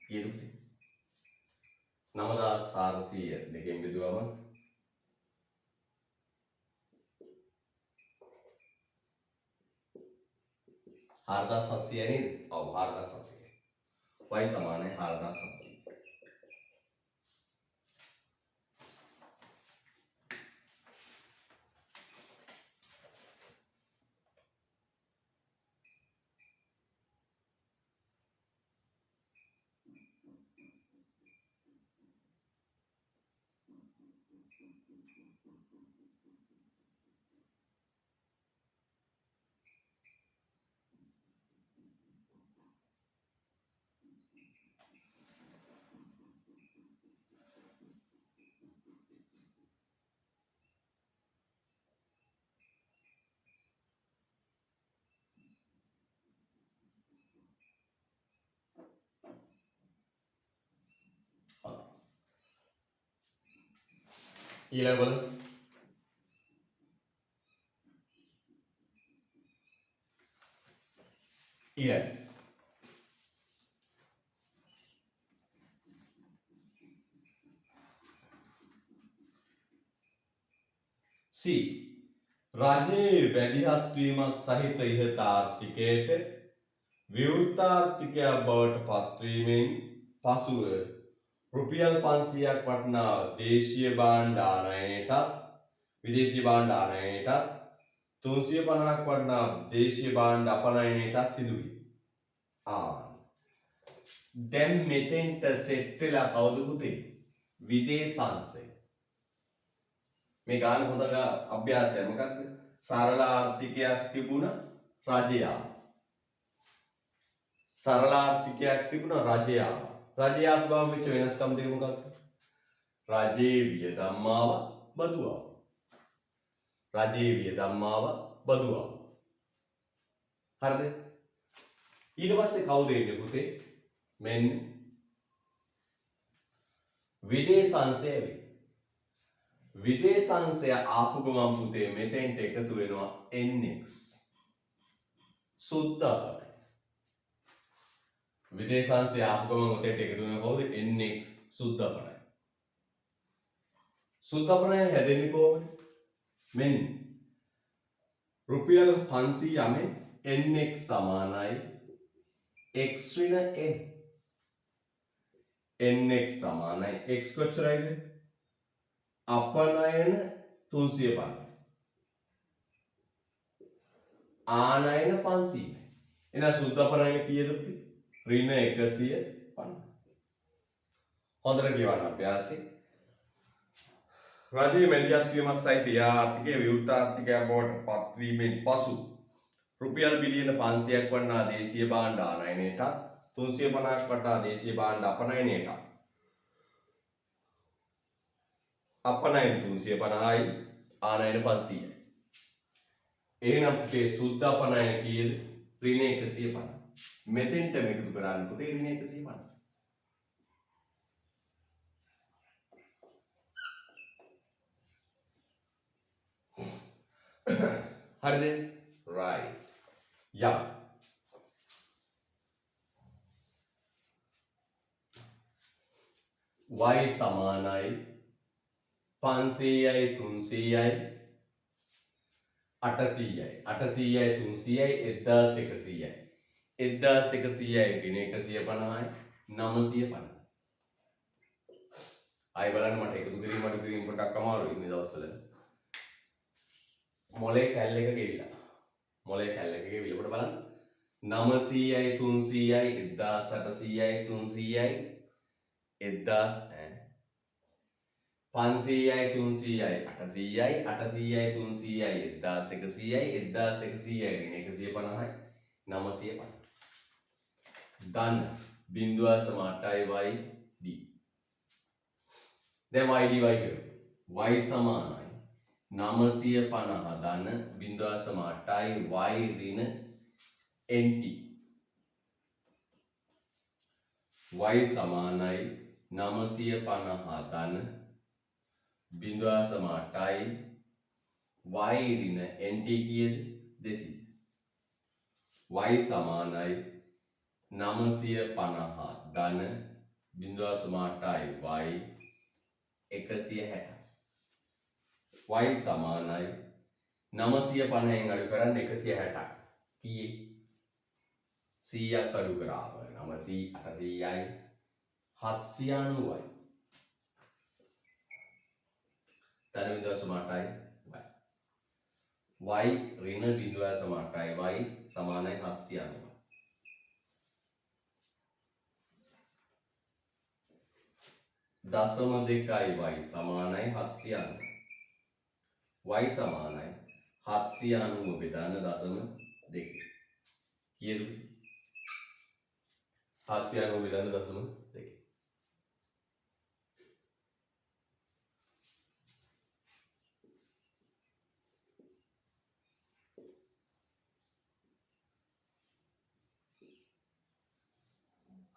කීයද 9400 දෙකෙන් බෙදුවම 4700 නේද ඔව් 4700 y සමානයි 4700 4 ඊළඟ ඊළඟ C රජයේ වැඩිහත් වීමක් සහිත ඉහත ආර්ථිකයට විවෘත ආර්ථිකයක් බවට පත්වීමෙන් පසුව රුපියල් 500ක් වටිනා දේශීය භාණ්ඩ ආනයනයටත් විදේශීය භාණ්ඩ ආනයනයටත් 350ක් වටිනා දේශීය භාණ්ඩ අපනයනයටත් සිදු වේ. දැන් මෙතෙන්ට සෙට් වෙලා කවුද පුතේ? විදේශාංශය. මේ ගාන හොඳ අභ්‍යාසය මොකක්ද? සරල ආර්ථිකයක් තිබුණ රජයා. සරල ආර්ථිකයක් තිබුණ රජයා. රජයක් ගාම වෙච්ච වෙනස්කම් දෙක මොකක්ද? රජයේ වියදම් ආව බදු ආව. රජයේ වියදම් ආව බදු ආව. හරිද? ඊට පස්සේ කවුද එන්නේ පුතේ? මෙන්න විදේශාංශය වේ. විදේශාංශය ආපු ගමන් පුතේ මෙතෙන්ට එකතු වෙනවා NX සුද්ධාපනය. විදේශාංශය ආපු ගමන් මෙතෙන්ට එකතු වෙනවා කවුද? NX සුද්ධාපනය. සුද්ධාපනය හැදෙන්නේ කොහොමද? මෙන්න රුපියල් 500 යමෙන් NX සමානයි x ඍණ n. NX සමානයි x කොච්චරයිද? අපනයන 350 ආනයන 500. එහෙනම් සුද්ධ අපනයන කීයද පුතේ? ඍණ 150. හොඳට කියවන්න අභ්‍යාසෙ. රජයේ මැදිහත් වීමක් සහිත ආර්ථිකයේ විවෘත ආර්ථිකයක් බවට පත්වීමෙන් පසු රුපියල් බිලියන 500ක් වටනා දේශීය භාණ්ඩ ආනයනයටත් 350ක් වටනා දේශීය භාණ්ඩ අපනයනයටත් අපනයන 350යි ආනයන 500යි. එහෙනම් පුතේ සුද්ධ අපනයන කීයද? ඍණ 150. මෙතෙන්ට මේකතු කරන්න පුතේ ඍණ 150. හරිද? right. Yeah. y සමානයි 500යි 300යි 800යි 800යි 300යි 1100යි 1100යි ඍණ 150යි 950. ආයි බලන්න මට එකතු කිරීම අඩු කිරීම පොඩ්ඩක් අමාරුයි මේ දවස්වල. මොලේ කැල් එක ගෙවිලා. මොලේ කැල් එක ගෙවිලා පොඩ බලන්න. 900යි 300යි 1800යි 300යි 1000 500යි 300යි 800යි 800යි 300යි 1100යි 1100යි ඍණ 150යි 950. දන්න බිඳුව සම 8යි y d. දැන් y dy කරමු. y සමානයි 950 ධන බිඳුව සම 8යි y ඍණ nt. y සමානයි 950 ධන බිඳුව සම 8යි y ඍණ nt කීයද? 200. y සමානයි 950 ධන බිඳුව සම 8යි y 160. y සමානයි 950න් අඩු කරන්න 160ක්. කීයේ? 100ක් අඩු කරාම 900 800යි 790යි. ධන බිඳුව සම 8යි y ඍණ බිඳුව සම 8යි y සමානයි 790. දශම 2යි y සමානයි 790. y සමානයි 790 බෙදන්න දශම 2. කීයද? 790 බෙදන්න දශම 2.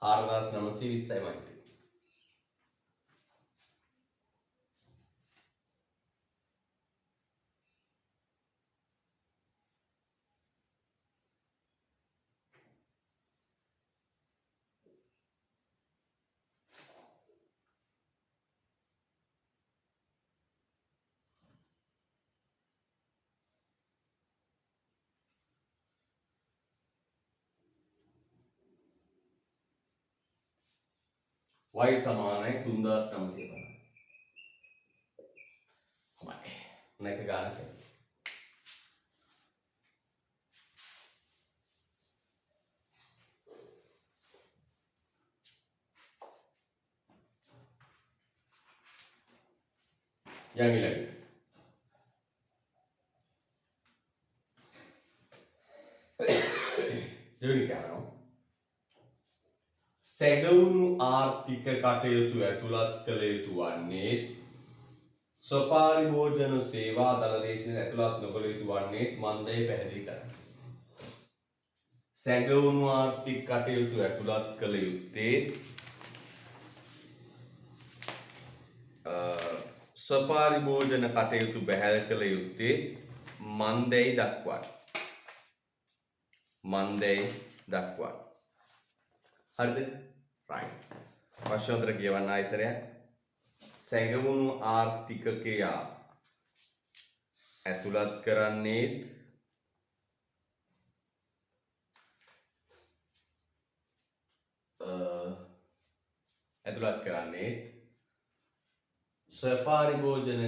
ආරදාස් 920යි මයිත්. y සමානයි 3950. හොඳයි. නැක ගන්න. යන් ඊළඟ. දෙවෙනි කාරණා. සැඟවුණු ආර්ථික කටයුතු ඇතුළත් කළ යුතු වන්නේ ස්වපාරිභෝජන සේවා දළදේශන ඇතුළත් නොකළ යුතු වන්නේ මන්දේ පැහැදිලි කරන්න. සැඟවුණු ආර්ථික කටයුතු ඇතුළත් කළ යුත්තේ ස්වපාරිභෝජන කටයුතු බැහැර කළ යුත්තේ මන්දේ දක්වන්න. මන්දේ දක්වන්න. හරිද? right. ප්‍රශ්නෝත්තර කියවන්න ආයසරයක්. සැඟවුණු ආර්ථික ක්‍රියා ඇතුළත් කරන්නේ ස්වපාරිභෝජන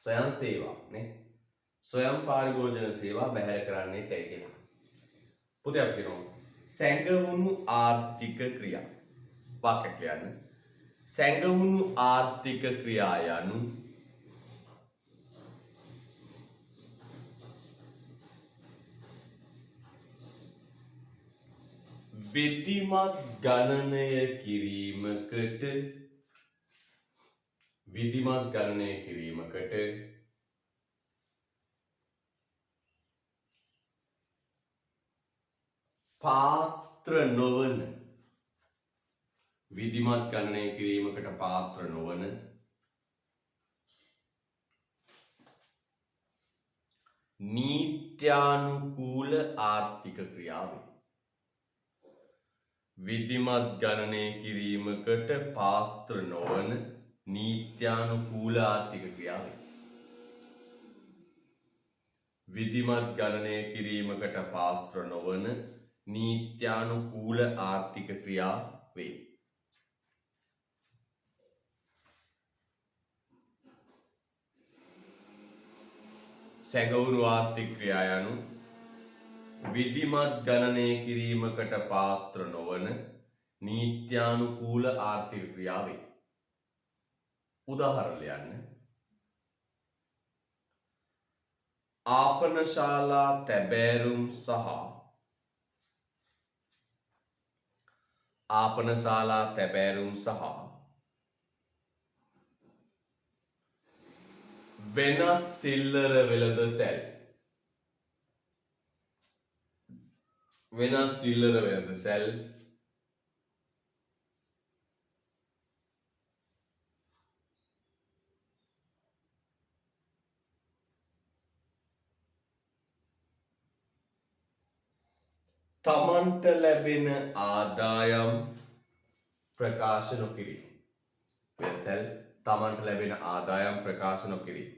ස්වයං සේවා නේ. ස්වයං පාරිභෝජන සේවා බැහැර කරන්නේ ඇයි කියලා. පුතේ අපි කියනවා සැඟවුණු ආර්ථික ක්‍රියා. වාක්‍යයක් ලියන්න. සැඟවුණු ආර්ථික ක්‍රියා යනු විධිමත් ගණනය කිරීමකට පාත්‍ර නොවන නීත්‍යානුකූල ආර්ථික ක්‍රියාවේ. විධිමත් ගණනය කිරීමකට පාත්‍ර නොවන නීත්‍යානුකූල ආර්ථික ක්‍රියාවේ. විධිමත් ගණනය කිරීමකට පාත්‍ර නොවන නීත්‍යානුකූල ආර්ථික ක්‍රියා වේ. සැඟවුණු ආර්ථික ක්‍රියා යනු විධිමත් ගණනය කිරීමකට පාත්‍ර නොවන නීත්‍යානුකූල ආර්ථික ක්‍රියා වේ. උදාහරණ ලියන්න. ආපනශාලා තැබෑරුම් සහ වෙනත් සිල්ලර වෙළඳසැල් තමන්ට ලැබෙන ආදායම් ප්‍රකාශ නොකිරීම. වෙළඳසැල් තමන්ට ලැබෙන ආදායම් ප්‍රකාශ නොකිරීම.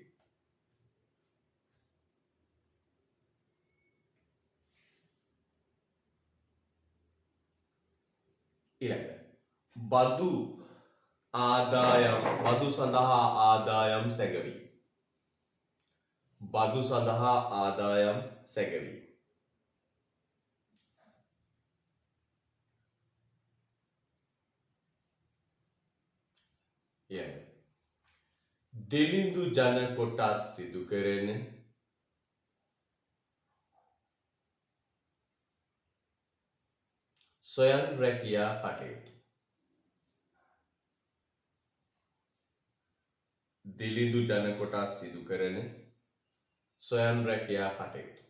ඊළඟ බදු සඳහා ආදායම් සැගවීම. දෙලිඳු ජන කොටස් සිදු කරන සොයන් රැකියා කටයුතු. දිලිඳු ජන කොටස් සිදු කරන සොයන් රැකියා කටයුතු.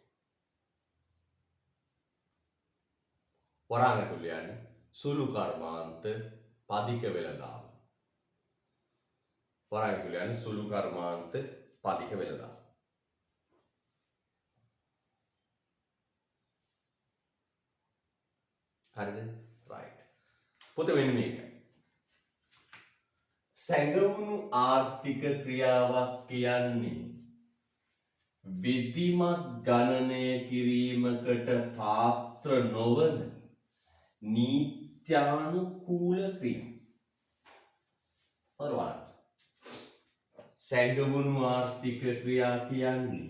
වරාංග ඇතුළේ යන්නේ සුළු කර්මාන්ත පදික වෙළඳාම. වරාංග ඇතුළේ යන්නේ සුළු කර්මාන්ත පදික වෙළඳාම. හරිද? right. පොත මෙන්න මේකයි. සැඟවුණු ආර්ථික ක්‍රියාවක් කියන්නේ විධිමත් ගණනය කිරීමකට පාත්‍ර නොවන නීත්‍යානුකූල ක්‍රියා. පරවාන. සැඟවුණු ආර්ථික ක්‍රියා කියන්නේ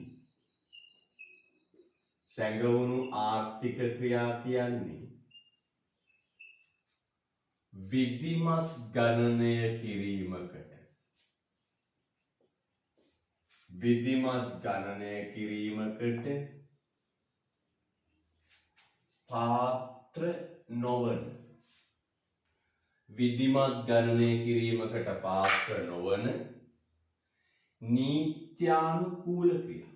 සැඟවුණු ආර්ථික ක්‍රියා කියන්නේ විධිමත් ගණනය කිරීමකට පාත්‍ර නොවන නීත්‍යානුකූල ක්‍රියා.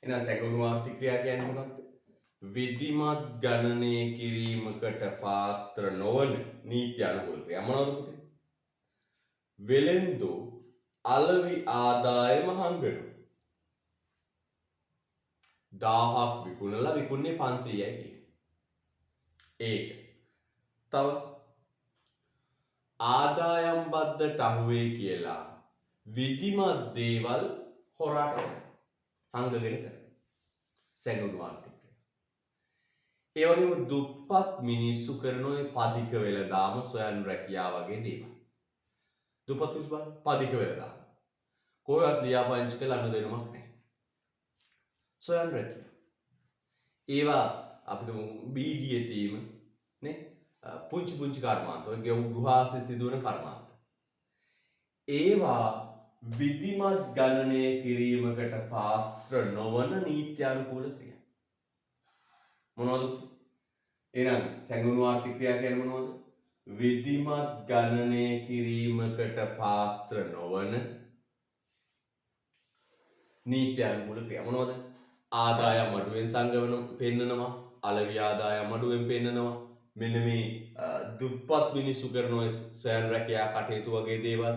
එහෙනම් සැඟවුණු ආර්ථික ක්‍රියා කියන්නේ මොකක්ද? විධිමත් ගණනය කිරීමකට පාත්‍ර නොවන නීත්‍යානුකූල ක්‍රියා. මොනවද පුතේ? වෙළෙන්දෝ අලෙවි ආදායම හංගනවා. 1000ක් විකුණලා විකුණන්නේ 500යි කියන. ඒක. තව ආදායම් බද්දට අහුවේ කියලා විධිමත් දේවල් හොරාට හංගගෙන කරනවා. සැඟවුණු ආර්ථික ක්‍රියා. ඒ වගේම දුප්පත් මිනිස්සු කරන ඔය පදික වෙළඳාම සොයන් රැකියා වගේ දේවල්. දුප්පත් මිනිස්සු බලන්න පදික වෙළඳාම. කොහෙවත් ලියාපදිංචි කරලා අනුදැනුමක් නැහැ. සොයන් රැකියා. ඒවා අපිට බීඩියේ තීම නේ පුංචි පුංචි කර්මාන්ත ඔය ගෘහාශ්‍රිත සිදුවන කර්මාන්ත. ඒවා විධිමත් ගණනය කිරීමකට පාත්‍ර නොවන නීත්‍යානුකූල ක්‍රියා. මොනවද? එහෙනම් සැඟවුණු ආර්ථික ක්‍රියා කියන්නේ මොනවද? විධිමත් ගණනය කිරීමකට පාත්‍ර නොවන නීත්‍යානුකූල ක්‍රියා. මොනවද? ආදායම් අඩුවෙන් සංගවන පෙන්නනවා, අලෙවි ආදායම් අඩුවෙන් පෙන්නනවා. මෙන්න මේ දුප්පත් මිනිස්සු කරන ඔය සොයන් රැකියා කටයුතු වගේ දේවල්,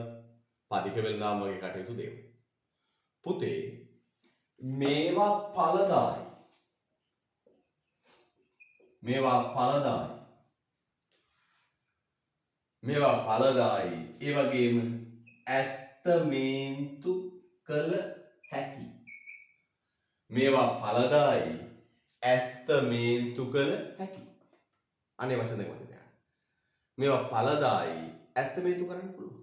පදික වෙළඳාම් වගේ කටයුතු දේවල්. පුතේ මේවා ඵලදායි. ඒ වගේම ඇස්තමේන්තු කළ හැකි. අනේ වචන දෙක මතක තියාගන්න. මේවා ඵලදායි ඇස්තමේන්තු කරන්න පුළුවන්.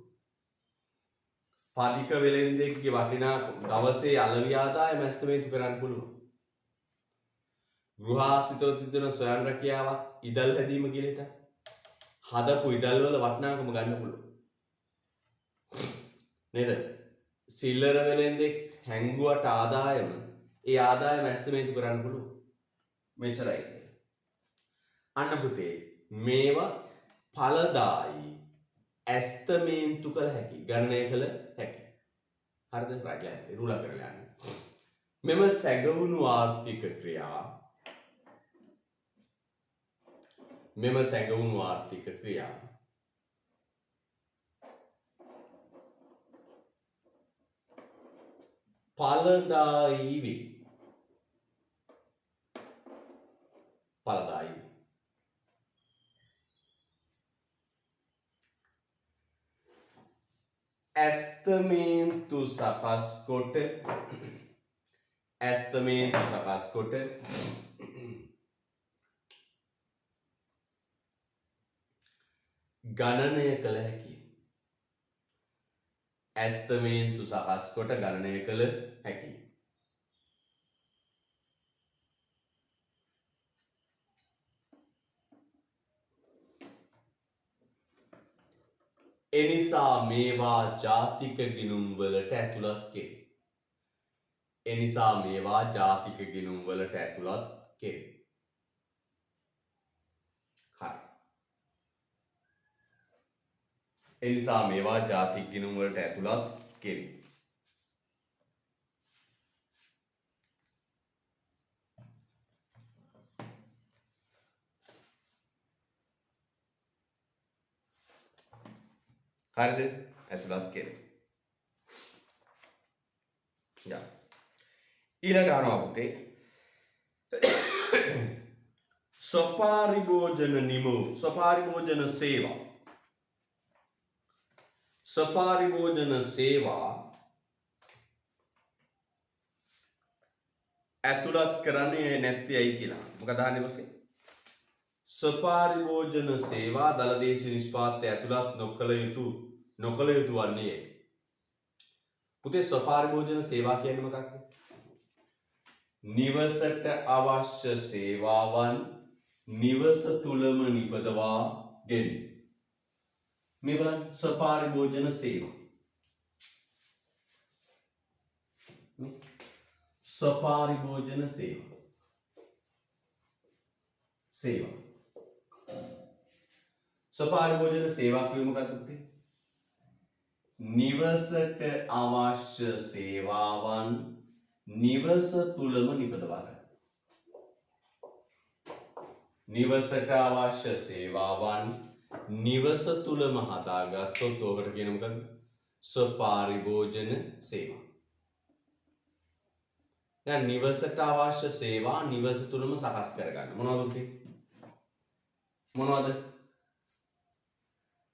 පදික වෙළෙන්දෙක්ගේ වටිනා දවසේ අලෙවි ආදායම ඇස්තමේන්තු කරන්න පුළුවන්. ගෘහාශ්‍රිතව තිබෙන සොයන් රැකියාවක් ඉදල් හැදීම කියලා හිතන්න. හදපු ඉදල් වල වටිනාකම ගන්න පුළුවන්. නේද? සිල්ලර වෙළෙන්දෙක් හැංගුවට ආදායම ඒ ආදායම ඇස්තමේන්තු කරන්න පුළුවන්. මෙච්චරයි. අන්න පුතේ මේවා ඵලදායි ඇස්තමේන්තු කළ හැකි, ගණනය කළ හැකි. හරිද? right line එක රුලා කරලා යන්න. මෙම සැඟවුණු ආර්ථික ක්‍රියා ඵලදායි වේ. ඇස්තමේන්තු සකස් කොට ගණනය කළ හැකියි. එනිසා මේවා ජාතික ගිණුම් වලට ඇතුළත් කෙරේ. එනිසා මේවා ජාතික ගිණුම් වලට ඇතුළත් කෙරේ. හරි. එනිසා මේවා ජාතික ගිණුම් වලට ඇතුළත් කෙරේ. හරිද? ඇතුළත් කෙරේ. යා. ඊළඟ අහනවා පුතේ. ස්වපාරිභෝජන නිමෝ ස්වපාරිභෝජන සේවා. ස්වපාරිභෝජන සේවා ඇතුළත් කරන්නේ නැත්තේ ඇයි කියලා. මොකද අහන්නේ පස්සේ? ස්වපාරිභෝජන සේවා දලදේශීය නිෂ්පාදනය ඇතුළත් නොකළ යුතු වන්නේ. පුතේ ස්වපාරිභෝජන සේවා කියන්නේ මොකක්ද? නිවසට අවශ්‍ය සේවාවන් නිවස තුලම නිපදවා ගැනීම. මේ බලන්න ස්වපාරිභෝජන සේවා. ස්වපාරිභෝජන සේවා. ස්වපාරිභෝජන සේවා කියන්නේ මොකක්ද පුතේ? නිවසට අවශ්‍ය සේවාවන් නිවස තුලම නිපදවා ගන්න. නිවසට අවශ්‍ය සේවාවන් නිවස තුලම හදාගත්තොත් ඔකට කියන මොකක්ද? ස්වපාරිභෝජන සේවා. දැන් නිවසට අවශ්‍ය සේවා නිවස තුලම සකස් කරගන්න. මොනවද පුතේ? මොනවද?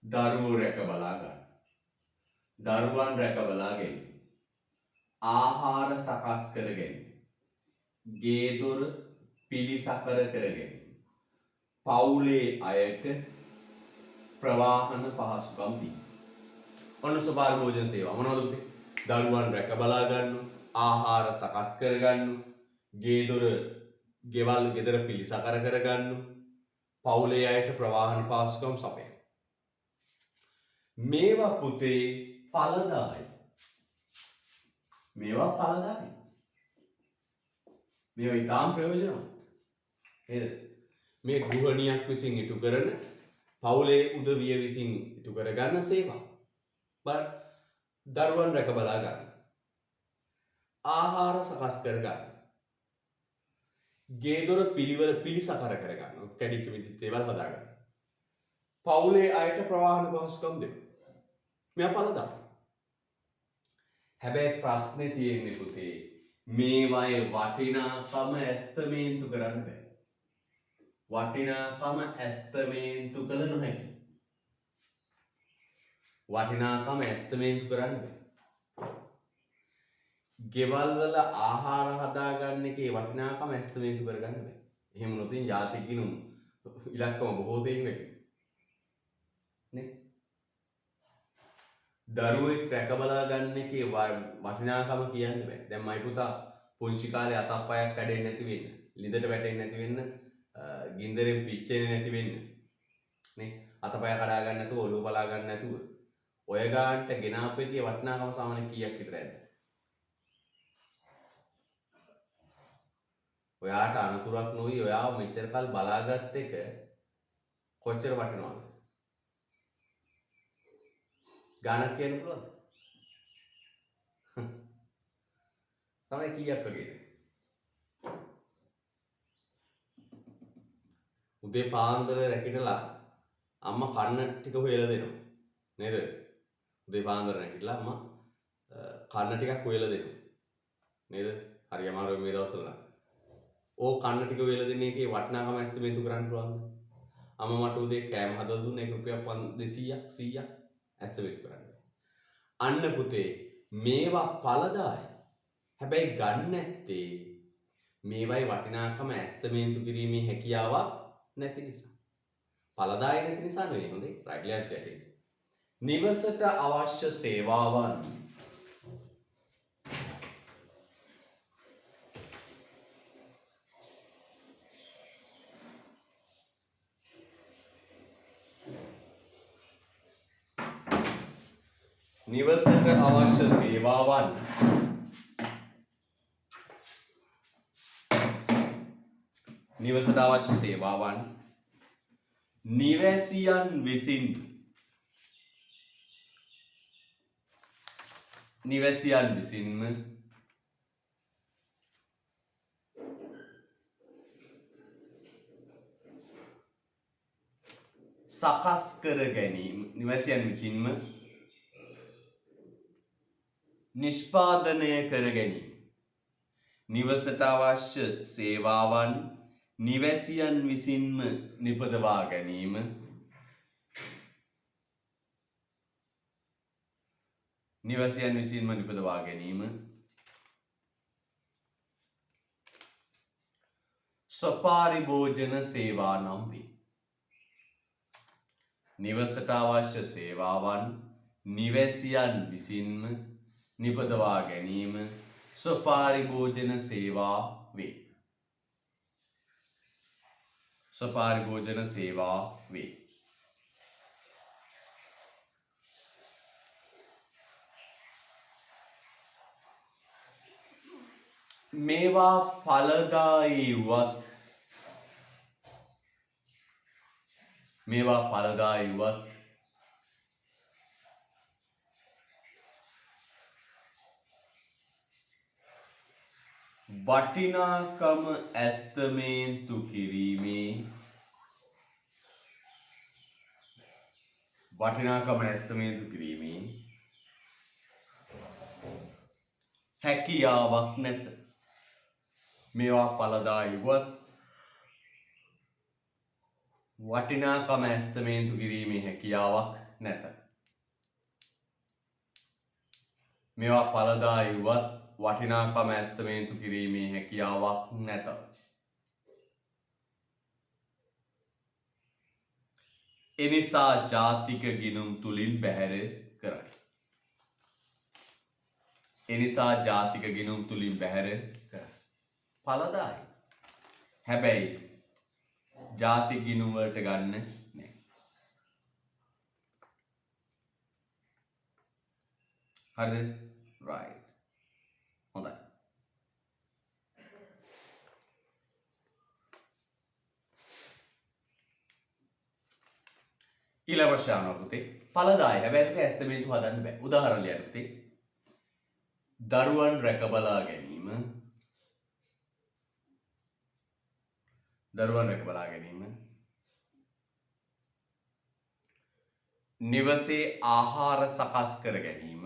දරුවෝ රැක බලා ගන්න. දරුවන් රැක බලා ගැනීම. ආහාර සකස් කර ගැනීම. ගේ දොර පිළිසකර කර ගැනීම. පවුලේ අයට ප්‍රවාහන පහසුකම් දී. ඔන්න ස්වපාරිභෝජන සේවා. මොනවද පුතේ? දරුවන් රැක බලා ගන්න, ආහාර සකස් කර ගන්න, ගේ දොර ගෙවල් ගෙදර පිළිසකර කර ගන්න, පවුලේ අයට ප්‍රවාහන පහසුකම් සපයන. මේවා පුතේ ඵලදායි. මේවා ඵලදායි. මේවා ඊටාම් ප්‍රයෝජනවත්. නේද? මේ ගෘහණියක් විසින් ඉටු කරන පවුලේ උදවිය විසින් ඉටු කර ගන්න සේවා. බලන්න දරුවන් රැක බලා ගන්න. ආහාර සකස් කර ගන්න. ගේ දොර පිළිසකර කර ගන්න. කැඩිච්ච විදිහට දේවල් හදා ගන්න. පවුලේ අයට ප්‍රවාහන පහසුකම් දෙන්න. මෙයා ඵලදායි. හැබැයි ප්‍රශ්නේ තියෙන්නේ පුතේ මේවායේ වටිනාකම ඇස්තමේන්තු කරන්න බෑ. වටිනාකම ඇස්තමේන්තු කළ නොහැකි. වටිනාකම ඇස්තමේන්තු කරන්න බෑ. ගෙවල් වල ආහාර හදාගන්න එකේ වටිනාකම ඇස්තමේන්තු කරගන්න බෑ. එහෙම වුණොත් ජාතික ගිණුම් ඉලක්කම බොහෝ දෙයින් වැඩි. නේ? දරුවෙක් රැක බලා ගන්න එකේ වටිනාකම කියන්න බෑ. දැන් මයි පුතා පුංචි කාලේ අතප්පයක් කැඩෙන්නේ නැති වෙන්න, ලිඳට වැටෙන්නේ නැති වෙන්න, ගින්දරෙන් පිච්චෙන්නේ නැති වෙන්න. නේ? අතපය කඩා ගන්න නැතුව, ඔළුව බලා ගන්න නැතුව ඔය ගානට ගෙනාපු එකේ වටිනාකම සාමාන්‍ය කීයක් විතර ඇද්ද? ඔයාට අනතුරක් නොවි ඔයාව මෙච්චර කල් බලාගත් එක කොච්චර වටිනවද? ගානක් කියන්න පුළුවන්ද? තමයි කීයක් වගේද? උදේ පාන්දර රැකිටලා අම්මා කන්න ටික හොයලා දෙනවා. නේද? උදේ පාන්දර රැකිටලා අම්මා කන්න ටිකක් හොයලා දෙනවා. නේද? හරි අමාරුයි මේ දවස්වල. ඕ කන්න ටික හොයලා දෙන එකේ වටිනාකම ඇස්තමේන්තු කරන්න පුළුවන්ද? අම්මා මට උදේ කෑම හදලා දුන්න 1 රුපියල් 200ක් 100ක් ඇස්තමේන්තු කරන්න. අන්න පුතේ මේවා ඵලදායි. හැබැයි ගන්න නැත්තේ මේවයි වටිනාකම ඇස්තමේන්තු කිරීමේ හැකියාවක් නැති නිසා. ඵලදායි නැති නිසා නෙවෙයි. හොඳේ රයිට් ලියන්න යටි. නිවසට අවශ්‍ය සේවාවන් නිවසට අවශ්‍ය සේවාවන් නිවසට අවශ්‍ය සේවාවන් නිවැසියන් විසින්ම සකස් කර ගැනීම නිවැසියන් විසින්ම නිෂ්පාදනය කර ගැනීම නිවසට අවශ්‍ය සේවාවන් නිවැසියන් විසින්ම නිපදවා ගැනීම නිවැසියන් විසින්ම නිපදවා ගැනීම ස්වපාරිභෝජන සේවා නම් වේ. නිවසට අවශ්‍ය සේවාවන් නිවැසියන් විසින්ම නිපදවා ගැනීම ස්වපාරිභෝජන සේවා වේ. ස්වපාරිභෝජන සේවා වේ. මේවා ඵලදායී වුවත් වටිනාකම ඇස්තමේන්තු කිරීමේ හැකියාවක් නැත. මේවා ඵලදායී වුවත් වටිනාකම ඇස්තමේන්තු කිරීමේ හැකියාවක් නැත. මේවා ඵලදායී වුවත් වටිනාකම ඇස්තමේන්තු කිරීමේ හැකියාවක් නැත. එනිසා ජාතික ගිණුම් තුලින් බැහැර කරයි. ඵලදායී. හැබැයි ජාතික ගිණුම් වලට ගන්න නැහැ. හරිද? right. හොඳයි. ඊළඟ ප්‍රශ්න අහනවා පුතේ. ඵලදායී හැබැයි ඒක ඇස්තමේන්තු හදන්න බෑ. උදාහරණ ලියන්න පුතේ. දරුවන් රැකබලා ගැනීම නිවසේ ආහාර සකස් කර ගැනීම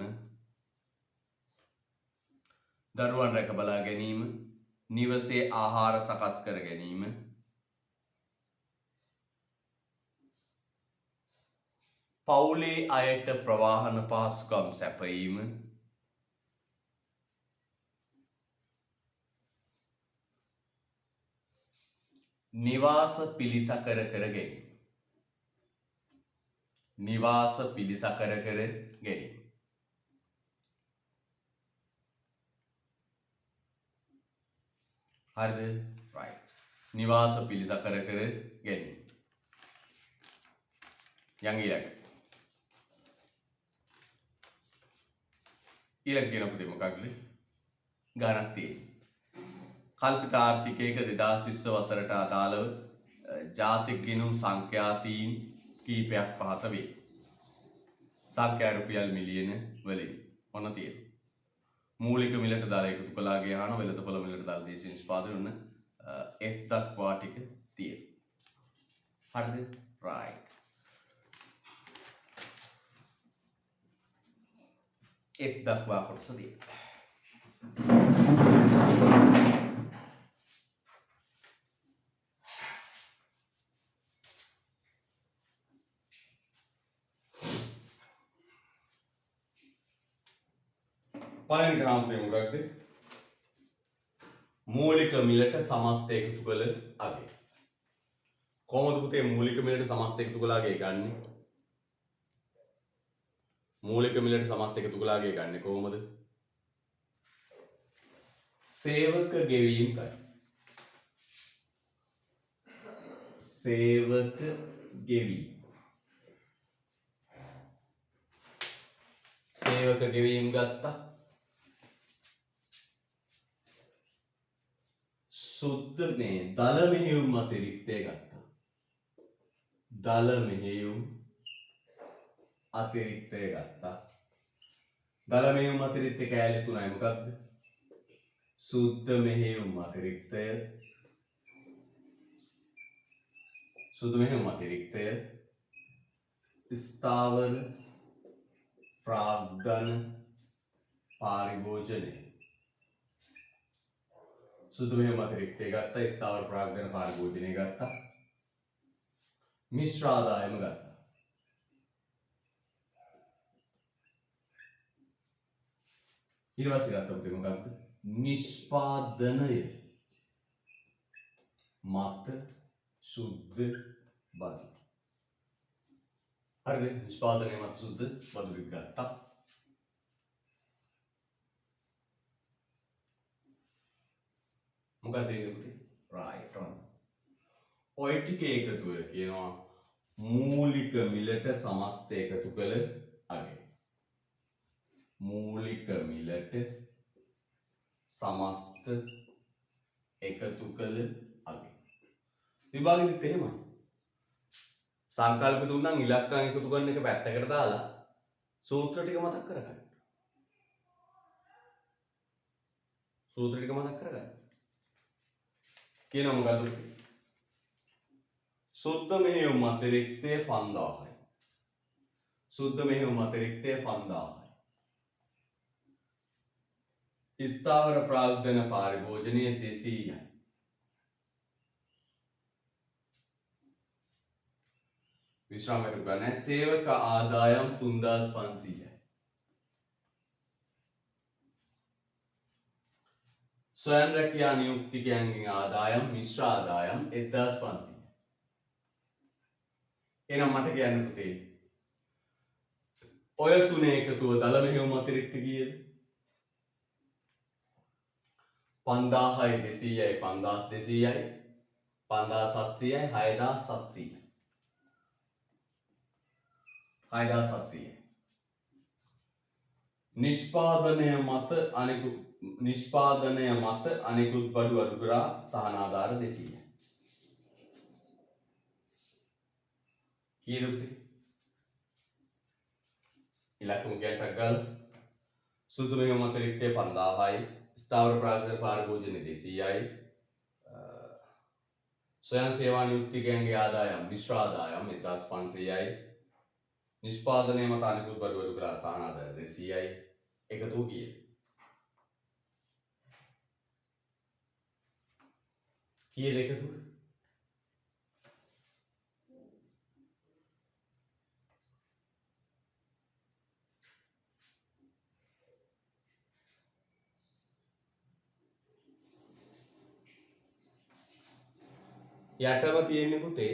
පවුලේ අයට ප්‍රවාහන පහසුකම් සැපයීම නිවාස පිළිසකර කර ගැනීම. හරිද? right. නිවාස පිළිසකර කර ගැනීම. ඊළඟ කියන පුතේ මොකක්ද? ගණක් තියෙන්නේ. කල්පිත ආර්ථිකයක 2020 වසරට අදාළව ජාතික ගිණුම් සංඛ්‍යාතීන් කීපයක් පහත වේ. සංඛ්‍යා රුපියල් මිලියන වලින් මොන තියෙනවා? මූලික මිලට දාලා එකතු කළා ගියාම වෙළඳපොළ මිලට දාලා දේශීය නිෂ්පාදන වන F දක්වා ටික තියෙනවා. හරිද? right. F දක්වා කොටස තියෙනවා. පළවෙනි ක්‍රමාන්තය මොකක්ද? මූලික මිලට සමස්ත එකතු කළ අගය. කොහොමද පුතේ මූලික මිලට සමස්ත එකතු කළ අගය ගන්නෙ? කොහොමද? සේවක ගෙවීම් ගන්න. සේවක ගෙවීම් ගත්තා. සුද්ධ මේ දල මෙහෙයුම් අතිරික්තය ගත්තා. දල මෙහෙයුම් අතිරික්තය ගත්තා. දල මෙහෙයුම් අතිරික්තය කෑලි තුනයි මොකක්ද? සුද්ධ මෙහෙයුම් අතිරික්තය, සුද්ධ මෙහෙයුම් අතිරික්තය, ස්ථාවර ප්‍රාග්ධන පාරිභෝජනය. සුදු මෙහෙයුම් අතිරික්තය ගත්තා, ස්ථාවර ප්‍රාග්ධන පාරිභෝජනය ගත්තා, මිශ්‍ර ආදායම ගත්තා. ඊට පස්සේ ගත්ත පුතේ මොකක්ද? නිෂ්පාදනය මත සුද්ධ බදු. හරිද? නිෂ්පාදනය මත සුද්ධ බදු ගත්තා. මොකක්ද එන්නේ පුතේ? right on. ඔය ටික එකතු වෙලා කියනවා මූලික මිලට සමස්ත එකතු කළ අගය. මූලික මිලට සමස්ත එකතු කළ අගය. විභාගෙදිත් එහෙමයි. සංකල්ප දුන්නම් ඉලක්කම් එකතු කරන එක පැත්තකට දාලා සූත්‍ර ටික මතක් කරගන්න. සූත්‍ර ටික මතක් කරගන්න. කියනවා මොකද්ද? සුද්ධ මෙහෙයුම් අතිරික්තය 5000යි. සුද්ධ මෙහෙයුම් අතිරික්තය 5000යි. ස්ථාවර ප්‍රාග්ධන පාරිභෝජනය 200යි. විශ්‍රාමයට ගන්න සේවක ආදායම් 3500යි. ස්වයං රැකියා නියුක්තිකයන්ගේ ආදායම් මිශ්‍ර ආදායම් 1500යි. එහෙනම් මට කියන්න පුතේ ඔය තුනේ එකතුව දල මෙහෙයුම් අතිරික්ත කීයද? 5000යි 200යි 5200යි 5700යි 6700යි 6700යි. නිෂ්පාදනය මත අනෙකුත් බඩු අඩු කරා සහනාධාර 200යි. කීයද පුතේ? ඉලක්කම කියන්නක් ගන්න. සුදු මෙහෙයුම් අතිරික්තය 5000යි, ස්ථාවර ප්‍රාග්ධන පාරිභෝජනය 200යි, ස්වයං සේවා නියුක්තිකයන්ගේ ආදායම් මිශ්‍ර ආදායම් 1500යි, නිෂ්පාදනය මත අනිකුත් බඩු අඩු කරා සහනාධාර 200යි. එකතු කීයද? කීයද එකතු? යටම තියෙන්නේ පුතේ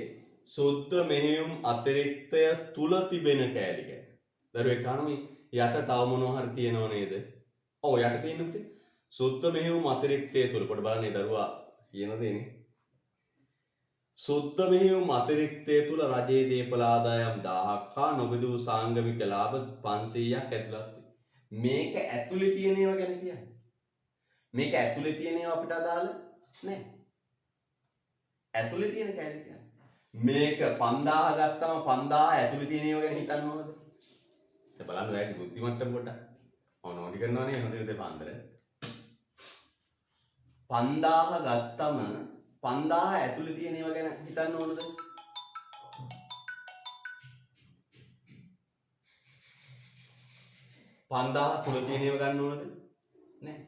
සුද්ධ මෙහෙයුම් අතිරික්තය තුල තිබෙන කෑලි ගැන. දරුවෙක් අහනවා යට තව මොනවා හරි තියෙනව නේද? ඔව් යට තියෙන්නේ පුතේ සුද්ධ මෙහෙයුම් අතිරික්තය තුල. පොඩ බලන්න දරුවා කියන දේනේ. සුද්ධ මෙහෙයුම් අතිරික්තය තුල රජයේ දේපල ආදායම් 1000ක් හා නොබදු සාංගමික ලාභ 500ක් ඇතුළත්. මේක ඇතුලේ තියෙන ඒවා ගැන කියන්නේ. මේක ඇතුලේ තියෙන ඒවා අපිට අදාළ නැහැ. ඇතුලේ තියෙන කෑලි කියන්නේ. මේක 5000 ගත්තම 5000 ඇතුලේ තියෙන ඒවා ගැන හිතන්න ඕනද? දැන් බලන්න ඔයාගේ බුද්ධි මට්ටම පොඩ්ඩක්. ඕනෝඩි කරනවනේ හොඳ විදිහට පාන්දර. 5000 ගත්තම 5000 ඇතුලේ තියෙන ඒවා ගැන හිතන්න ඕනද? 5000 තුල තියෙන ඒවා ගන්න ඕනද? නැහැ.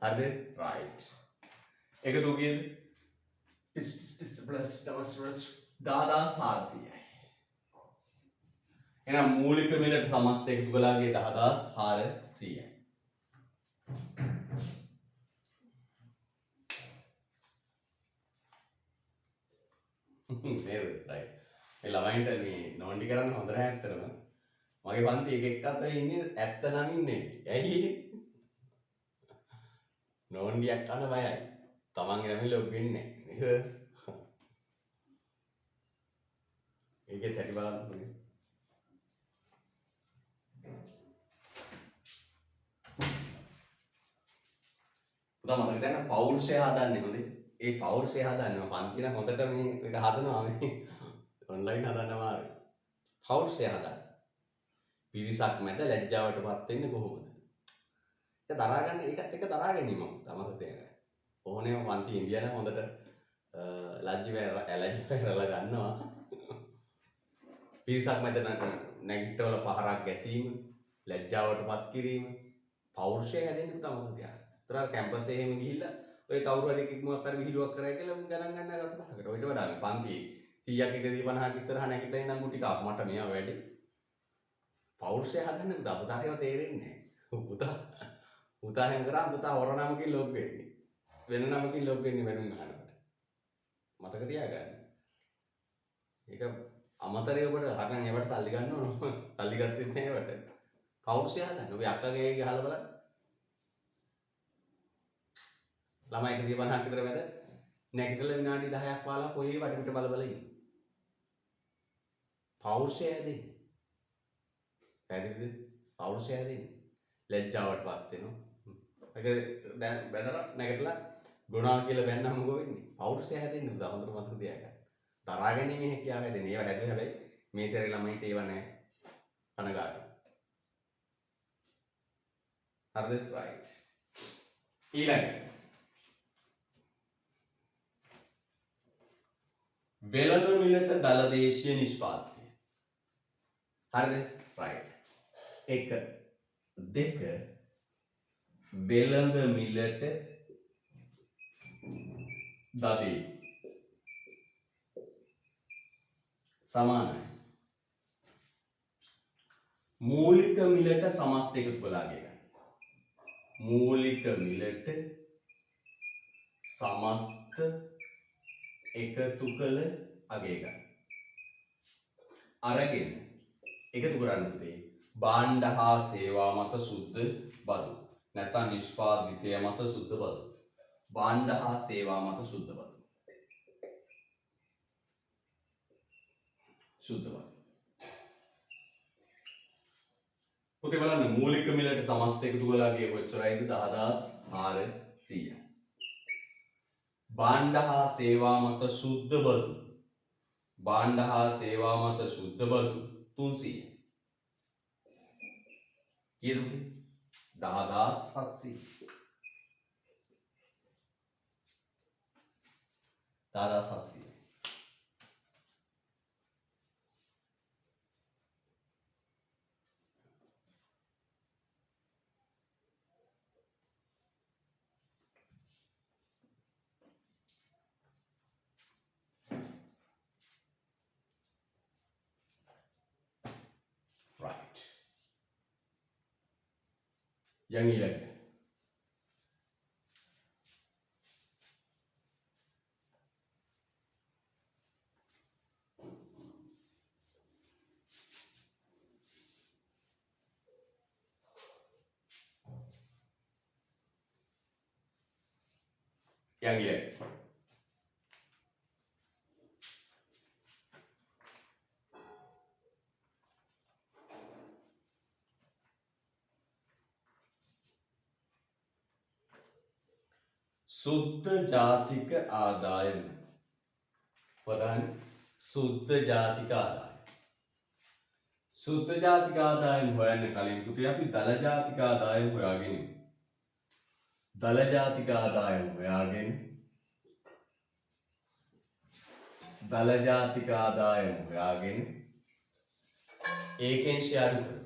හරිද? right. එකතු කීයද? plus 10400යි. එහෙනම් මූලික මිලට සමස්ත එකතු කළාගේ 10400යි. නේද? right. මේ ළමයින්ට මේ නෝන්ඩි කරන්න හොඳ නැහැ ඇත්තටම. මගේ පන්ති එක අතර ඉන්නේ 79 ඉන්නේ. ඇයි? නෝන්ඩියක් කන බයයි. තමන්ගේ ළමයි ලොග් වෙන්නේ නැහැ. නේද? ඒකෙත් හැටි බලන්න ඕනේ. පුතා මතක තියාගන්න පෞරුෂය හදන්නේ හොඳේ. ඒ පෞරුෂය හදන්නේ මම පන්ති නම් හොඳට මේ එක හදනවා මේ ඔන්ලයින් හදන්න අමාරුයි. පෞරුෂය හදන්න. පිරිසක් මැද ලැජ්ජාවටපත් වෙන්නේ කොහොමද? ඒක දරා ගන්න ඒකත් එක දරා ගැනීම තමයි තියාගන්න. ඕනේම පන්ති ඉන්දියා නම් හොඳට ඇලර්ජි වෙරලා ගන්නවා. පිරිසක් මැද නැගිටවල පහරක් ගැසීම, ලැජ්ජාවටපත් කිරීම, පෞරුෂය හැදෙන්න තමයි තියාගන්න. ඒතර කැම්පස් එකේම ගිහිල්ලා ඔය කවුරු හරි එකෙක් මොකක් හරි විහිළුවක් කරා කියලා ගණන් ගන්න ගත්ත පහකට. ඔයිට වඩා මේ පන්ති 100ක් 150ක් ඉස්සරහා නැගිටලා ඉඳන් මුටි කාප මට මෙයා වැඩි. පෞරුෂය හදන්න පුතාට ඒව තේරෙන්නේ නැහැ. පුතා හැම කරා පුතා හොර නමකින් ලොග් වෙන්නේ. වෙන නමකින් ලොග් වෙන්නේ වෙනුම් ගන්නකොට. මතක තියාගන්න. ඒක අමතරේ ඔබට හරනම් ඒවට සල්ලි ගන්න ඕන. සල්ලි ගත්තෙත් නැහැ ඒවට. පෞරුෂය හදන්න. ඔබ අක්කගේ ගහලා බලන්න. ළමයි 150ක් විතර මැද නැගිටලා විනාඩි 10ක් 15ක් ඔය වටපිට බල බල ඉන්න. පෞරුෂය හැදෙන්නේ. පැහැදිලිද? පෞරුෂය හැදෙන්නේ. ලැජ්ජාවටපත් වෙනවා. ඒක දැන් බැනලා නැගිටලා ගුණා කියලා බැන්නම මොකෝ වෙන්නේ? පෞරුෂය හැදෙන්නේ උදා හොඳට මතක තියාගන්න. තරහා ගැනීම හැකියාව හැදෙන්නේ. ඒවා හැදුවේ හැබැයි මේ සැරේ ළමයින්ට ඒව නැහැ. කනගාටු. හරිද? රයිට්. ඊළඟ වෙළඳ මිලට දලදේශීය නිෂ්පාදනය. හරිද? රයිට්. 1 2 වෙළඳ මිලට දදේ සමානයි. මූලික මිලට සමස්ත එකතු කළා ගන්න. මූලික මිලට සමස්ත එකතු කළ අගය ගන්න. අරගෙන එකතු කරන්න පුතේ භාණ්ඩ හා සේවා මත සුද්ධ බදු. නැත්නම් නිෂ්පාදිතය මත සුද්ධ බදු. භාණ්ඩ හා සේවා මත සුද්ධ බදු. සුද්ධ බදු. පුතේ බලන්න මූලික මිලට සමස්ත එකතු කළාගේ කොච්චරයිද 10400. භාණ්ඩ හා සේවා මත සුද්ධ බදු. භාණ්ඩ හා සේවා මත සුද්ධ බදු 300. කීයද? 10700. 10700. Right. යන් ඊළඟ සුද්ධ ජාතික ආදායම. බලන්න සුද්ධ ජාතික ආදායම. සුද්ධ ජාතික ආදායම හොයන්න කලින් පුතේ අපි දල ජාතික ආදායම හොයාගෙන ඉමු. දල ජාතික ආදායම හොයාගෙන දල ජාතික ආදායම හොයාගෙන ඒකෙන් ෂෙයාර් කරමු.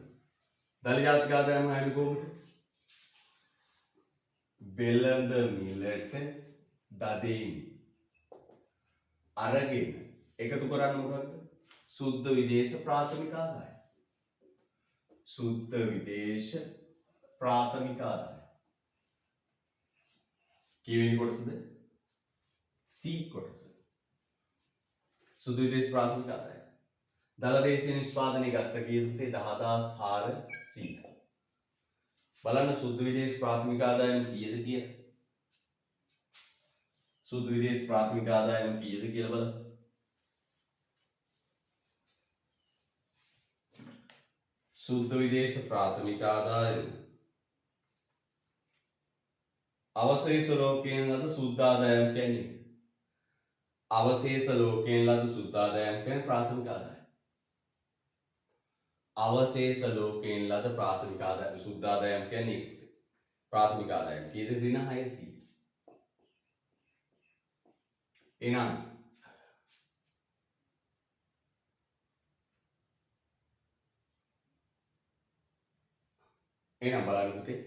දල ජාතික ආදායම හොයන්නේ කොහොමද? වෙළඳ මිලට දදීම අරගෙන එකතු කරන්න මොකක්ද? සුද්ධ විදේශ ප්‍රාථමික ආදායම. සුද්ධ විදේශ ප්‍රාථමික ආදායම. කීවෙනි කොටසද? C කොටස. සුද්ධ විදේශ ප්‍රාථමික ආදායම. දලදේශීය නිෂ්පාදනය ගත්ත කීර්තේ 10400. බලන්න සුද්ධ විදේශ ප්‍රාථමික ආදායම කීයද කියලා. සුද්ධ විදේශ ප්‍රාථමික ආදායම කීයද කියලා බලන්න. සුද්ධ විදේශ ප්‍රාථමික ආදායම අවශේෂ ලෝකයෙන් ලද සුද්ධ ආදායම් කියන්නේ අවශේෂ ලෝකයෙන් ලද සුද්ධ ආදායම් කියන්නේ ප්‍රාථමික ආදායම. අවශේෂ ලෝකයෙන් ලද ප්‍රාථමික ආදායම සුද්ධ ආදායම් කියන්නේ ප්‍රාථමික ආදායම් කීයද? ඍණ 600. එහෙනම් බලන්න පුතේ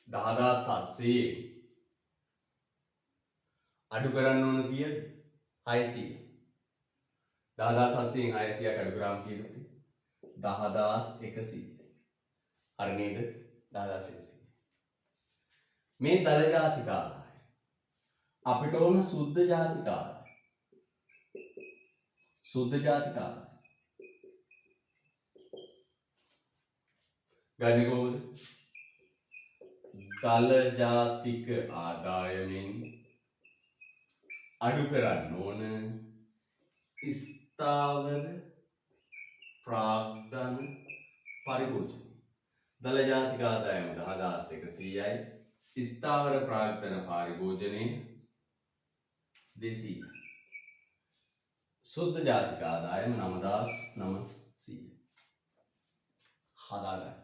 10700 අඩු කරන්න ඕන කීයද? 600. 10700න් 600ක් අඩු කරාම කීයද පුතේ? 10100. හරි නේද? 10100. මේ දල ජාතික ආදායම අපිට ඕන සුද්ධ ජාතික ආදායම. සුද්ධ ජාතික ආදායම ගන්නේ කොහොමද? දල ජාතික ආදායමෙන් අඩු කරන්න ඕන ස්ථාවර ප්‍රාග්ධන පරිභෝජන. දල ජාතික ආදායම 10100යි. ස්ථාවර ප්‍රාග්ධන පරිභෝජනය 200යි. සුද්ධ ජාතික ආදායම 9900. හදාගන්න.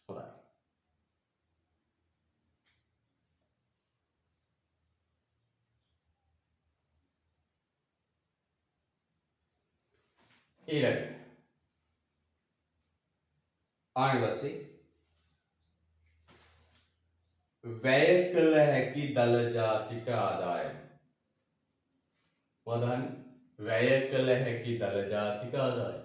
හොඳයි. ඊළඟ ආනිවාසී වැය කළ හැකි දල ජාතික ආදායම. වදන් වැය කළ හැකි දල ජාතික ආදායම.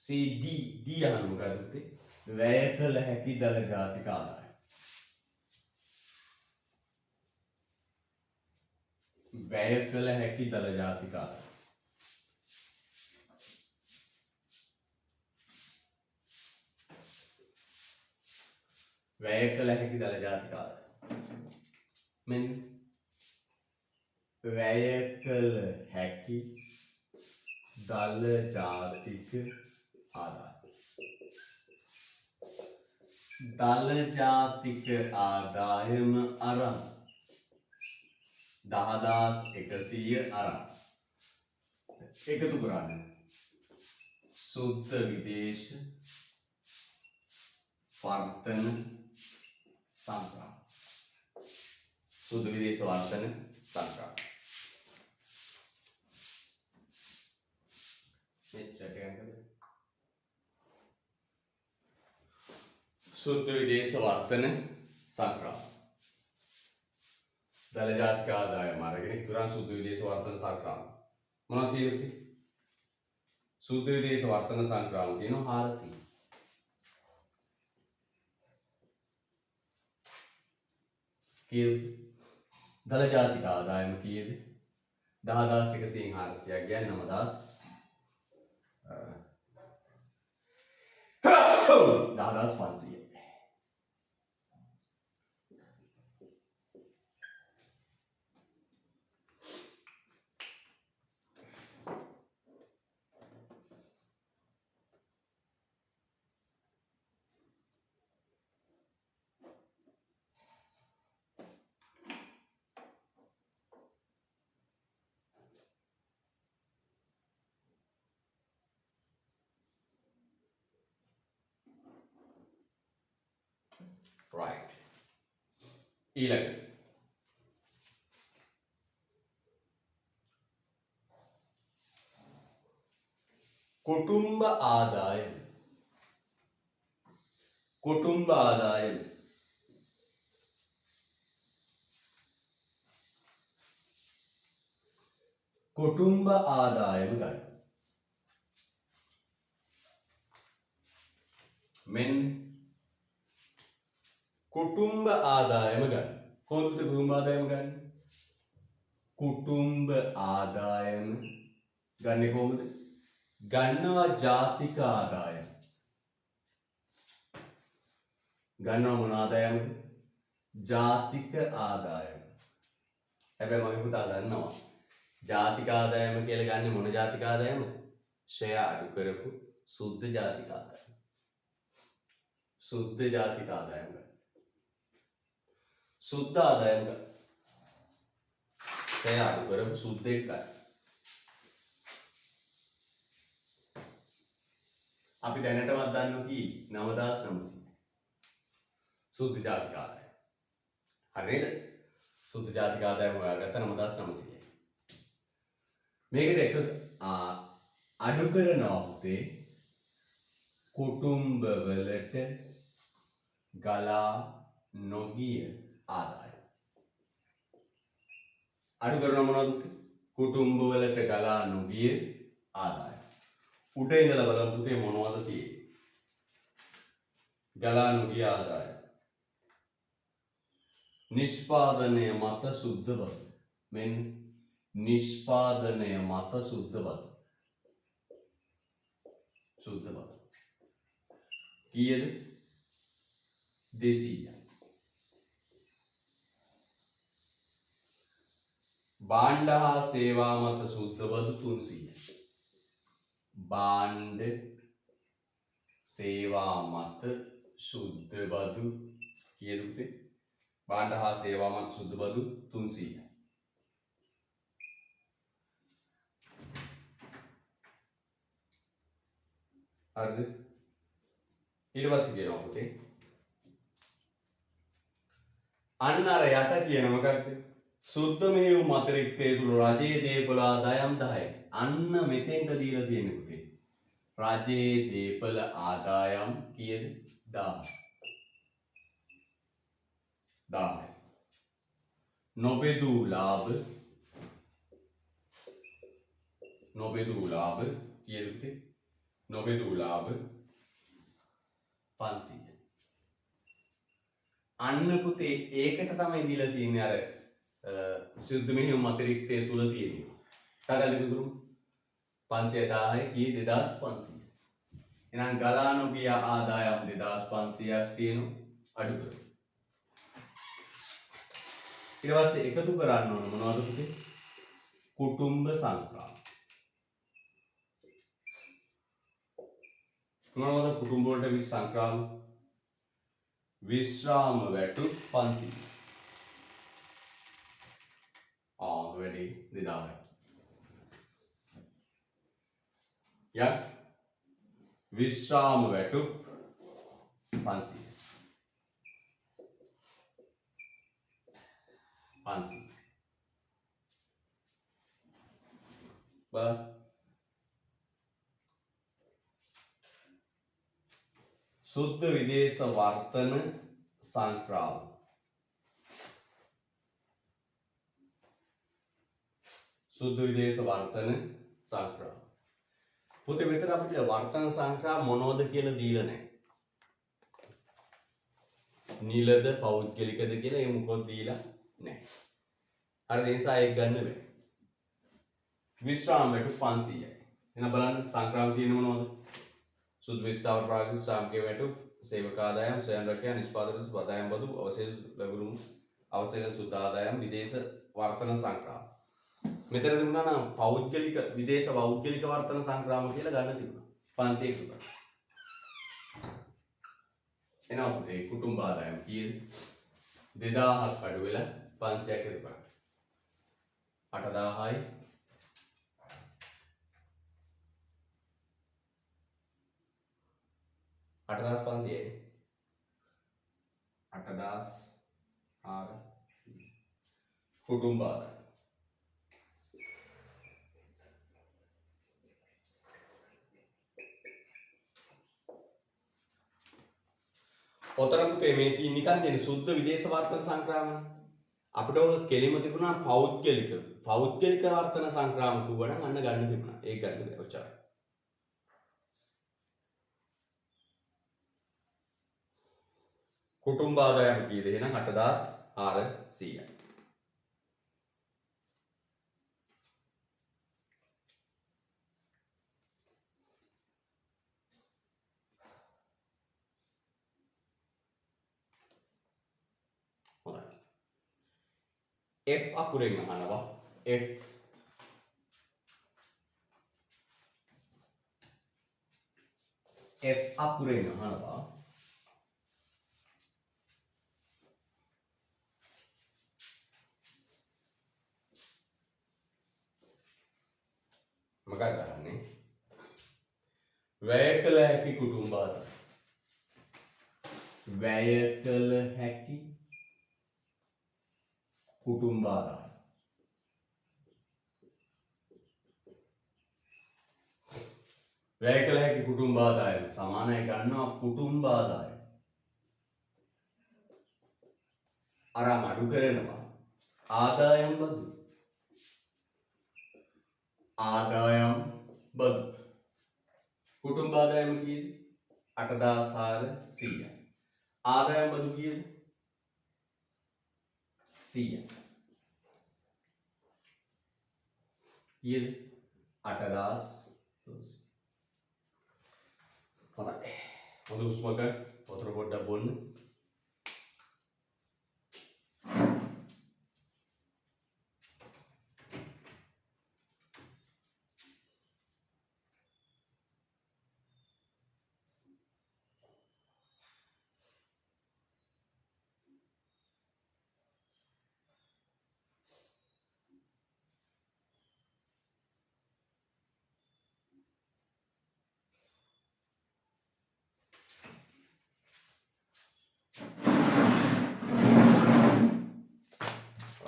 CD D අහන්න මොකද පුතේ? වැය කළ හැකි දල ජාතික ආදායම. වැය කළ හැකි දල ජාතික ආදායම. වැය කළ හැකි දල ජාතික ආදායම. මෙන්න වැය කළ හැකි දල ජාතික ආදායම. දල ජාතික ආදායම අරන් 10100 අරන් එකතු කරන්න සුද්ධ විදේශ වර්තන සංග්‍රහ. සුද්ධ විදේශ වර්තන සංග්‍රහ. සුද්ධ විදේශ වර්තන සංග්‍රහ. දල ජාතික ආදායම අරගෙන ඉතුරුන් සුද්ධ විදේශ වර්තන සංග්‍රහ. මොනවද තියෙන්නේ? සුද්ධ විදේශ වර්තන සංග්‍රහම තියෙනවා 400. කීයද? දල ජාතික ආදායම කීයද? 10100න් 400ක් ගියන් 10500. Right. ඊළඟ කුටුම්බ ආදායම. කුටුම්බ ආදායම කුටුම්බ ආදායම ගන්න. මෙන්න කුටුම්බ ආදායම ගන්න. කොහොමද කුටුම්බ ආදායම ගන්න? කුටුම්බ ආදායම ගන්නේ කොහොමද? ගන්නවා ජාතික ආදායම. ගන්නවා මොන ආදායමද? ජාතික ආදායම. හැබැයි මගේ පුතා දන්නවා ජාතික ආදායම කියලා ගන්නේ මොන ජාතික ආදායමද? ෂෙය අඩු කරපු සුද්ධ ජාතික ආදායම. සුද්ධ ජාතික ආදායම ගන්න. සුද්ධ ආදායම ගන්න. ෂෙය අඩු කරපු සුද්ධ එක ගන්න. අපි දැනටමත් දන්නවා කී 9900. සුද්ධ ජාතික ආදායම. හරිද? සුද්ධ ජාතික ආදායම හොයාගත්ත 9900. මේකට එක අඩු කරනවා පුතේ කුටුම්බවලට ගලා නොගිය ආදායම. අඩු කරනවා මොනවද? කුටුම්බවලට ගලා නොගිය ආදායම. උඩ ඉඳලා බලමු පුතේ මොනවද තියෙන්නේ? ගලා නොගිය ආදායම. නිෂ්පාදනය මත සුද්ධ බදු. මෙන්න නිෂ්පාදනය මත සුද්ධ බදු. සුද්ධ බදු. කීයද? 200. භාණ්ඩ හා සේවා මත සුද්ධ බදු 300. භාණ්ඩ සේවා මත සුද්ධ බදු කීයද පුතේ? භාණ්ඩ හා සේවා මත සුද්ධ බදු 300. හරිද? ඊට පස්සේ කියනවා පුතේ අන්න අර යට කියන මොකක්ද? සුද්ධ මෙහෙයුම් අතිරික්තයේ තුල රජයේ දේපල ආදායම් 10යි. අන්න මෙතෙන්ට දීලා තියෙන්නේ පුතේ. රජයේ දේපල ආදායම් කීයද? 10. 10. නොබෙදූ ලාභ කීයද පුතේ? නොබෙදූ ලාභ 500. අන්න පුතේ ඒකට තමයි දීලා තියෙන්නේ අර සුද්ධ මෙහෙයුම් අතිරික්තයේ තුල තියෙන්නේ. තාගලි විගුරු 510 කී 2500. එහෙනම් ගලා නොගිය ආදායම් 2500ක් තියෙනවා අඩු කරමු. ඊට පස්සේ එකතු කරන්න ඕන මොනවද පුතේ? කුටුම්බ සංඛ්‍යා. මොනවද කුටුම්බ වලට සංඛ්‍යාව? විශ්‍රාම වැටු 500. වැඩි 2000. යක් විශ්‍රාම වැටු 500. 500. සුද්ධ විදේශ වර්තන සංක්‍රාව. සුද්ධ විදේශ වර්තන සංක්‍රාව. පුතේ මෙතන අපිට වර්තන සංක්‍රාව මොනවද කියලා දීලා නැහැ. නිලද පෞද්ගලිකද කියලා ඒ මොකක්ද දීලා නැහැ. හරිද? ඒ නිසා ඒක ගන්න බෑ. විශ්‍රාම වැටු 500යි. එහෙනම් බලන්න සංක්‍රාව තියෙන මොනවද? සුද්ධ විස්තාර ප්‍රාග්ධ සාමකේ වැටු සේවක ආදායම් සයන් රැකියා නිෂ්පාදන ආදායම් බදු අවශේෂ ලැබුණු අවශේෂ සුද්ධ ආදායම් විදේශ වර්තන සංක්‍රාම. මෙතන තිබුණා නම් පෞද්ගලික විදේශ පෞද්ගලික වර්තන සංක්‍රාම කියලා ගන්න තිබුණා 500 කට. එනවා පුතේ කුටුම්බ ආදායම් කීයද? 2000ක් අඩු වෙලා 500ක් එකතු කරා. 8000යි 8500යි 8400 කුටුම්බ ආදායම්. ඔතන පුතේ මේ නිකන් තියෙන සුද්ධ විදේශ වර්තන සංක්‍රාමන. අපිට ඔය කෙලිම තිබුණා පෞද්ගලික වර්තන සංක්‍රාමක වුණා අන්න ගන්න තිබුණා. ඒක ගන්න බැහැ ඔච්චරයි. කුටුම්බ ආදායම කීයද? එහෙනම් 8400යි. හොඳයි. F අකුරෙන් අහනවා. F අකුරෙන් අහනවා. මොකක්ද අහන්නේ? වැය කළ හැකි කුටුම්බ ආදායම. වැය කළ හැකි කුටුම්බ ආදායම. වැය කළ හැකි කුටුම්බ ආදායම සමානයි ගන්නවා කුටුම්බ ආදායම. අරම අඩු කරනවා ආදායම් බදු. ආදායම් බදු. කුටුම්බ ආදායම කීයද? 8400යි. ආදායම් බදු කීයද? 100යි. කීයද? 8400. හොඳයි. හොඳ උස්මක වතුර පොඩ්ඩක් බොන්න.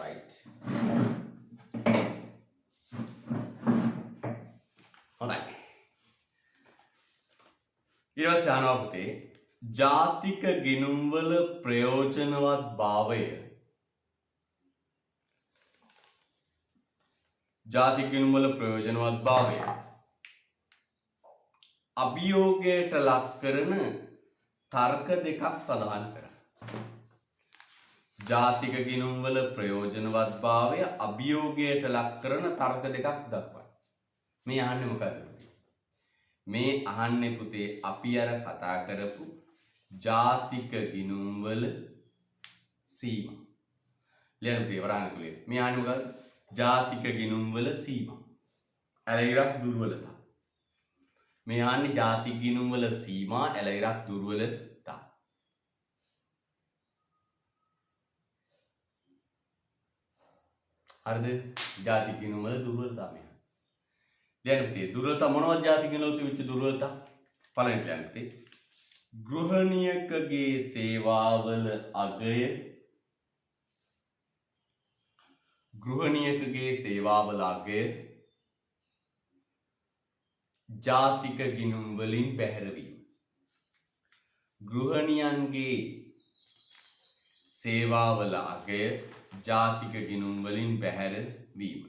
right. හොඳයි. ඊට පස්සේ අහනවා පුතේ ජාතික ගිණුම්වල ප්‍රයෝජනවත් භාවය. ජාතික ගිණුම්වල ප්‍රයෝජනවත් භාවය අභියෝගයට ලක් කරන තර්ක දෙකක් සඳහන් කරා. ජාතික ගිණුම්වල ප්‍රයෝජනවත් භාවය අභියෝගයට ලක් කරන තර්ක දෙකක් දක්වන්න. මේ අහන්නේ මොකද්ද පුතේ? මේ අහන්නේ පුතේ අපි අර කතා කරපු ජාතික ගිණුම්වල සීමා. ලියන්න පුතේ වරහන් ඇතුලේ. මේ අහන්නේ මොකද්ද? ජාතික ගිණුම්වල සීමා. ඇලයිරක් දුර්වලතා. මේ අහන්නේ ජාතික ගිණුම්වල සීමා ඇලයිරක් දුර්වලතා. හරිද? ජාතික ගිණුම්වල දුර්වලතා මේ. ලියන්න පුතේ දුර්වලතා මොනවද ජාතික ගිණුම්වල තිබිච්ච දුර්වලතා? පළවෙනි ලියන්න පුතේ. ගෘහණියකගේ සේවාවල අගය ගෘහණියකගේ සේවාවල අගය ජාතික ගිණුම් වලින් බැහැරවීම. ගෘහණියන්ගේ සේවාවල අගය ජාතික ගිණුම් වලින් බැහැරවීම.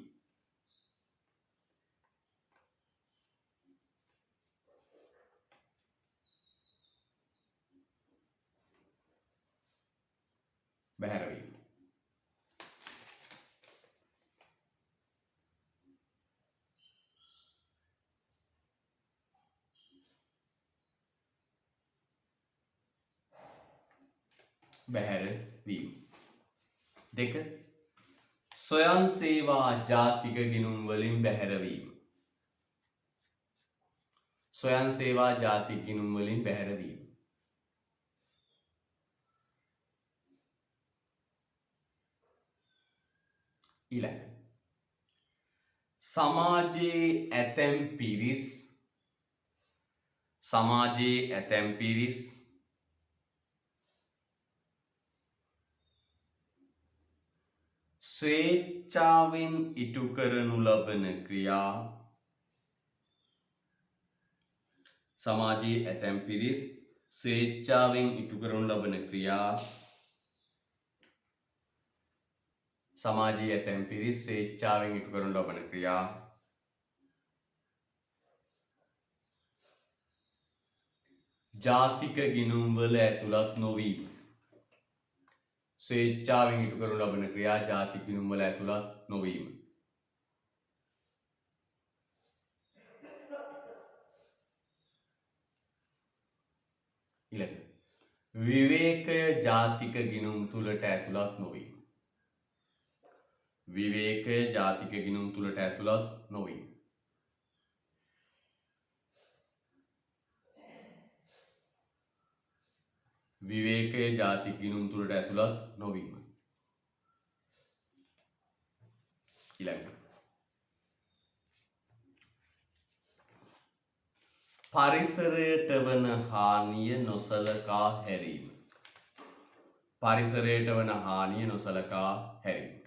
බැහැරවීම. බැහැරවීම. දෙක ස්වයං සේවා ජාතික ගිණුම් වලින් බැහැරවීම. ස්වයං සේවා ජාතික ගිණුම් වලින් බැහැරවීම. ඊළඟ සමාජයේ ඇතැම් පිරිස් ස්වේච්ඡාවෙන් ඉටු කරනු ලබන ක්‍රියා සමාජයේ ඇතැම් පිරිස් ස්වේච්ඡාවෙන් ඉටු කරනු ලබන ක්‍රියා සමාජයේ ඇතැම් පිරිස් ස්වේච්ඡාවෙන් ඉටු කරනු ලබන ක්‍රියා ජාතික ගිණුම්වල ඇතුළත් නොවීම. ස්වේච්ඡාවෙන් ඉටු කරනු ලබන ක්‍රියා ජාතික ගිණුම්වල ඇතුළත් නොවීම. ඊළඟ විවේකය ජාතික ගිණුම් තුලට ඇතුළත් නොවීම. විවේකය ජාතික ගිණුම් තුලට ඇතුළත් නොවීම. විවේකය ජාතික ගිණුම් තුලට ඇතුළත් නොවීම. ඊළඟ පරිසරයට වන හානිය නොසලකා හැරීම. පරිසරයට වන හානිය නොසලකා හැරීම.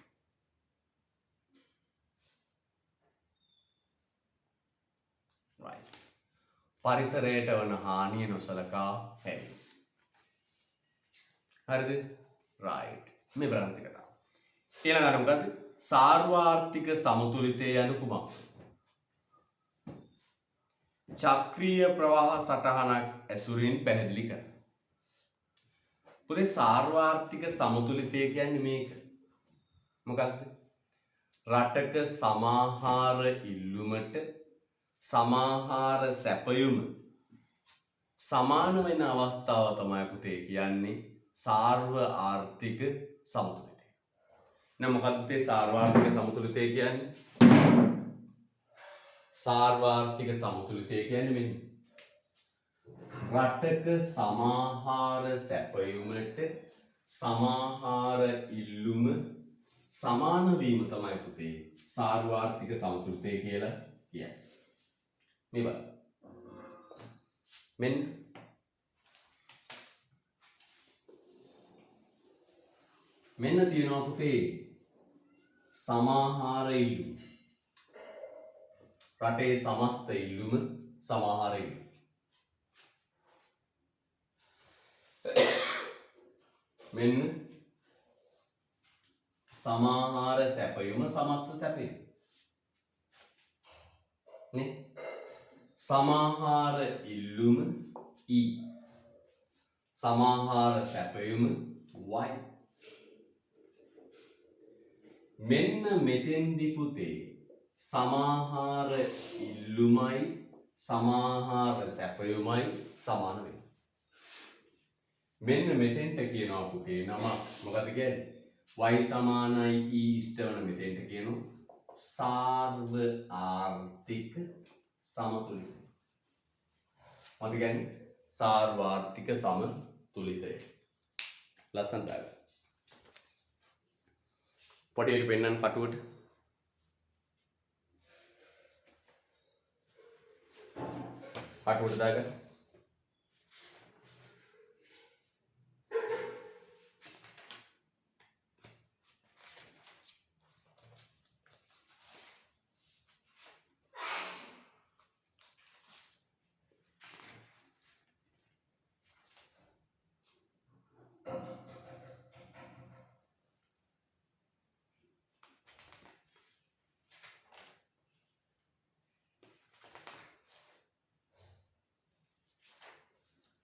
right. පරිසරයට වන හානිය නොසලකා හැරීම. හරිද? right. මේ බලන්න කතාව. ඊළඟට මොකද්ද? සාර්වාර්ථික සමතුලිතය යනු කුමක්ද? චක්‍රීය ප්‍රවාහ සටහනක් ඇසුරින් පැහැදිලි කරන්න. පුතේ සාර්වාර්ථික සමතුලිතය කියන්නේ මේක. මොකක්ද? රටක සමාහාර ඉල්ලුමට සමාහාර සැපයුම සමාන වෙන අවස්ථාව තමයි පුතේ කියන්නේ සාර්ව ආර්ථික සමතුලිතය. නම් මොකක්ද සාර්වාර්ථික සමතුලිතය කියන්නේ? සාර්වාර්ථික සමතුලිතය කියන්නේ මෙන්න රටක සමාහාර සැපයුමට සමාහාර ඉල්ලුම සමාන වීම තමයි පුතේ සාර්වාර්ථික සමතුලිතය කියලා කියන්නේ. මේ බලන්න. මෙන්න තියෙනවා පුතේ සමාහාර ඉල්ලුම. රටේ සමස්ත ඉල්ලුම සමාහාර ඉල්ලුම. මෙන්න සමාහාර සැපයුම සමස්ත සැපයුම. නේ? සමාහාර ඉල්ලුම E. සමාහාර සැපයුම Y. මෙන්න මෙතෙන්දි පුතේ සමාහාර ඉල්ලුමයි සමාහාර සැපයුමයි සමාන වෙනවා. මෙන්න මෙතෙන්ට කියනවා පුතේ නම මොකද කියන්නේ? y සමානයි e ඉෂ්ට වන මෙතෙන්ට කියනවා සාර්ව ආර්ථික සමතුලිතය. මොකද කියන්නේ? සාර්වාර්ථික සමතුලිතය. ලස්සනට දාගන්න. පොඩියට පෙන්නන්න කටුවට. කටුවට දාගන්න.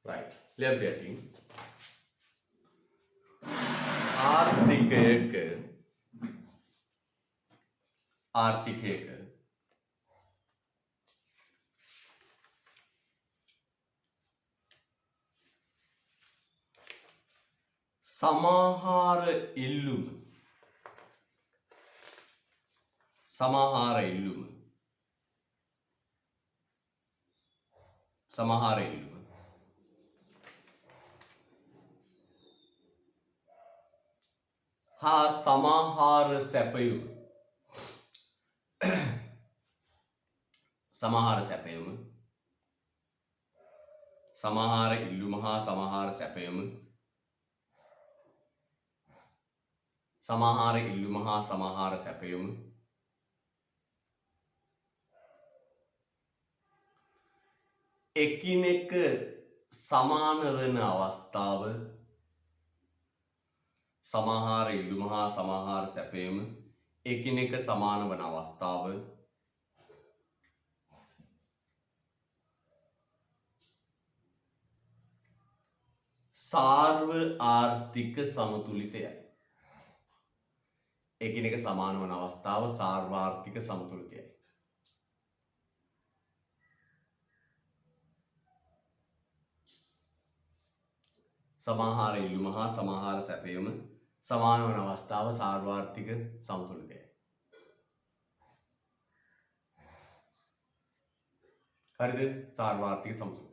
right. Liberating ආර්ථිකයක සමාහාර ඉල්ලුම හා සමාහාර සැපයුම සමාහාර ඉල්ලුම හා සමාහාර සැපයුම සමාහාර ඉල්ලුම හා සමාහාර සැපයුම එකිනෙක සමාන වන අවස්ථාව සමාහාර ඉල්ලුම හා සමාහාර සැපයීම එකිනෙක සමාන වන අවස්ථාව සාර්ව ආර්ථික සමතුලිතයයි. එකිනෙක සමාන වන අවස්ථාව සාර්වාර්ථික සමතුලිතයයි. සමාහාර ඉල්ලුම හා සමාහාර සැපයීම සමාන වන අවස්ථාව සාර්වාර්ථික සමතුලිතයයි. හරිද? සාර්වාර්ථික සමතුලිතයයි.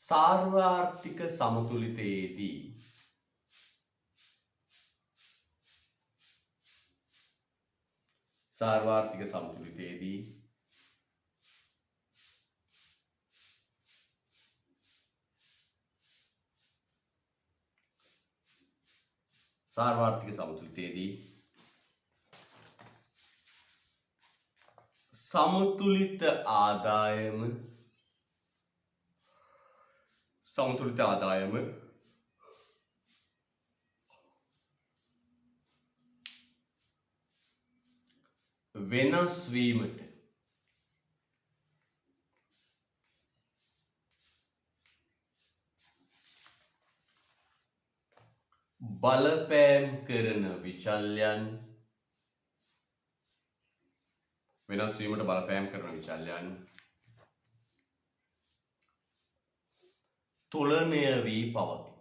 සාර්වාර්ථික සමතුලිතයේදී සාර්වාර්ථික සමතුලිතයේදී සාර්වාර්ථික සමතුලිතයේදී සමතුලිත ආදායම වෙනස් වීමට බලපෑම් කරන විචල්යන් වෙනස් වීමට බලපෑම් කරන විචල්යන් තුලනය වී පවතී.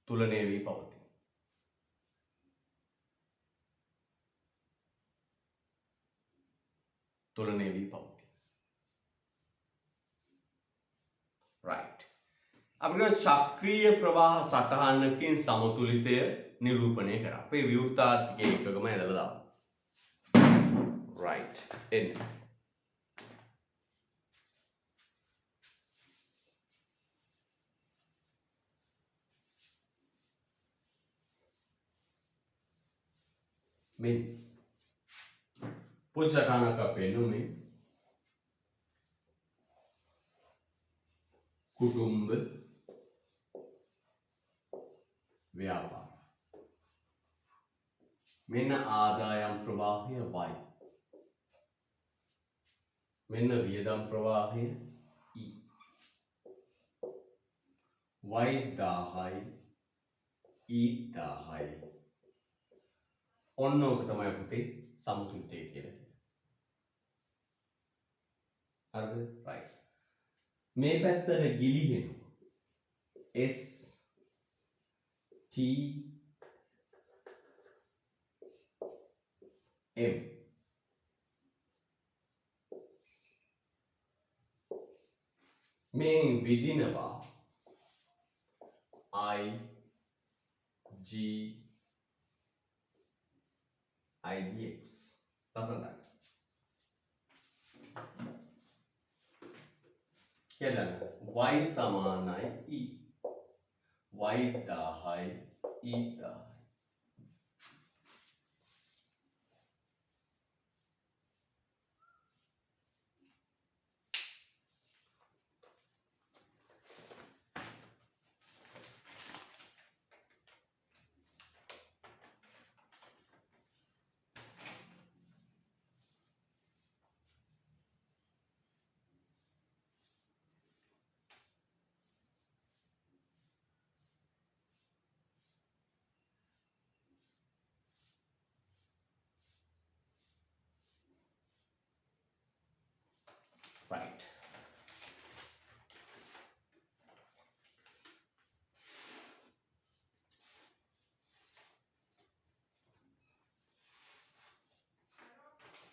තුලනය වී පවතී. තුලනය වී පවතී. right. අපිට චක්‍රීය ප්‍රවාහ සටහනකින් සමතුලිතය නිරූපණය කරා. අපේ විවෘතාර්ථිකයේ එකකම ඇදලා දාමු. right. එන්න. මෙන්න පොඩි සටහනක් අපේ නුනේ කුටුම්බ ව්‍යාපාර. මෙන්න ආදායම් ප්‍රවාහය y. මෙන්න වියදම් ප්‍රවාහය e. y 1000යි e 1000යි. ඔන්න ඔක තමයි පුතේ සමතුලිතය කියලා කියන්නේ. හරිද? right. මේ පැත්තට ගිලිහෙනවා S T M. මේ විදිනවා I G IDX. ලස්සනයි. කියන්න y සමානයි e. y 1000යි e 1000යි.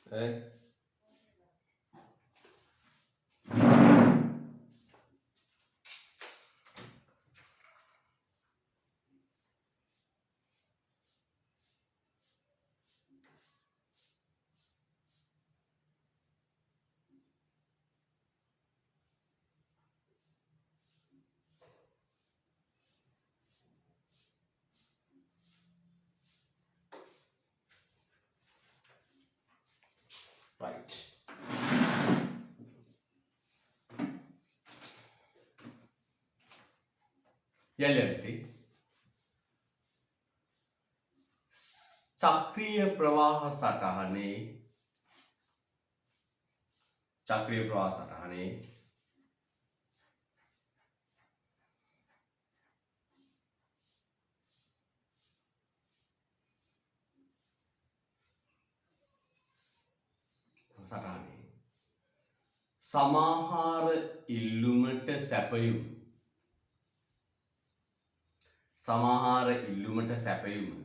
right. යලි චක්‍රීය ප්‍රවාහ සටහනේ සමාහාර ඉල්ලුමට සැපයුම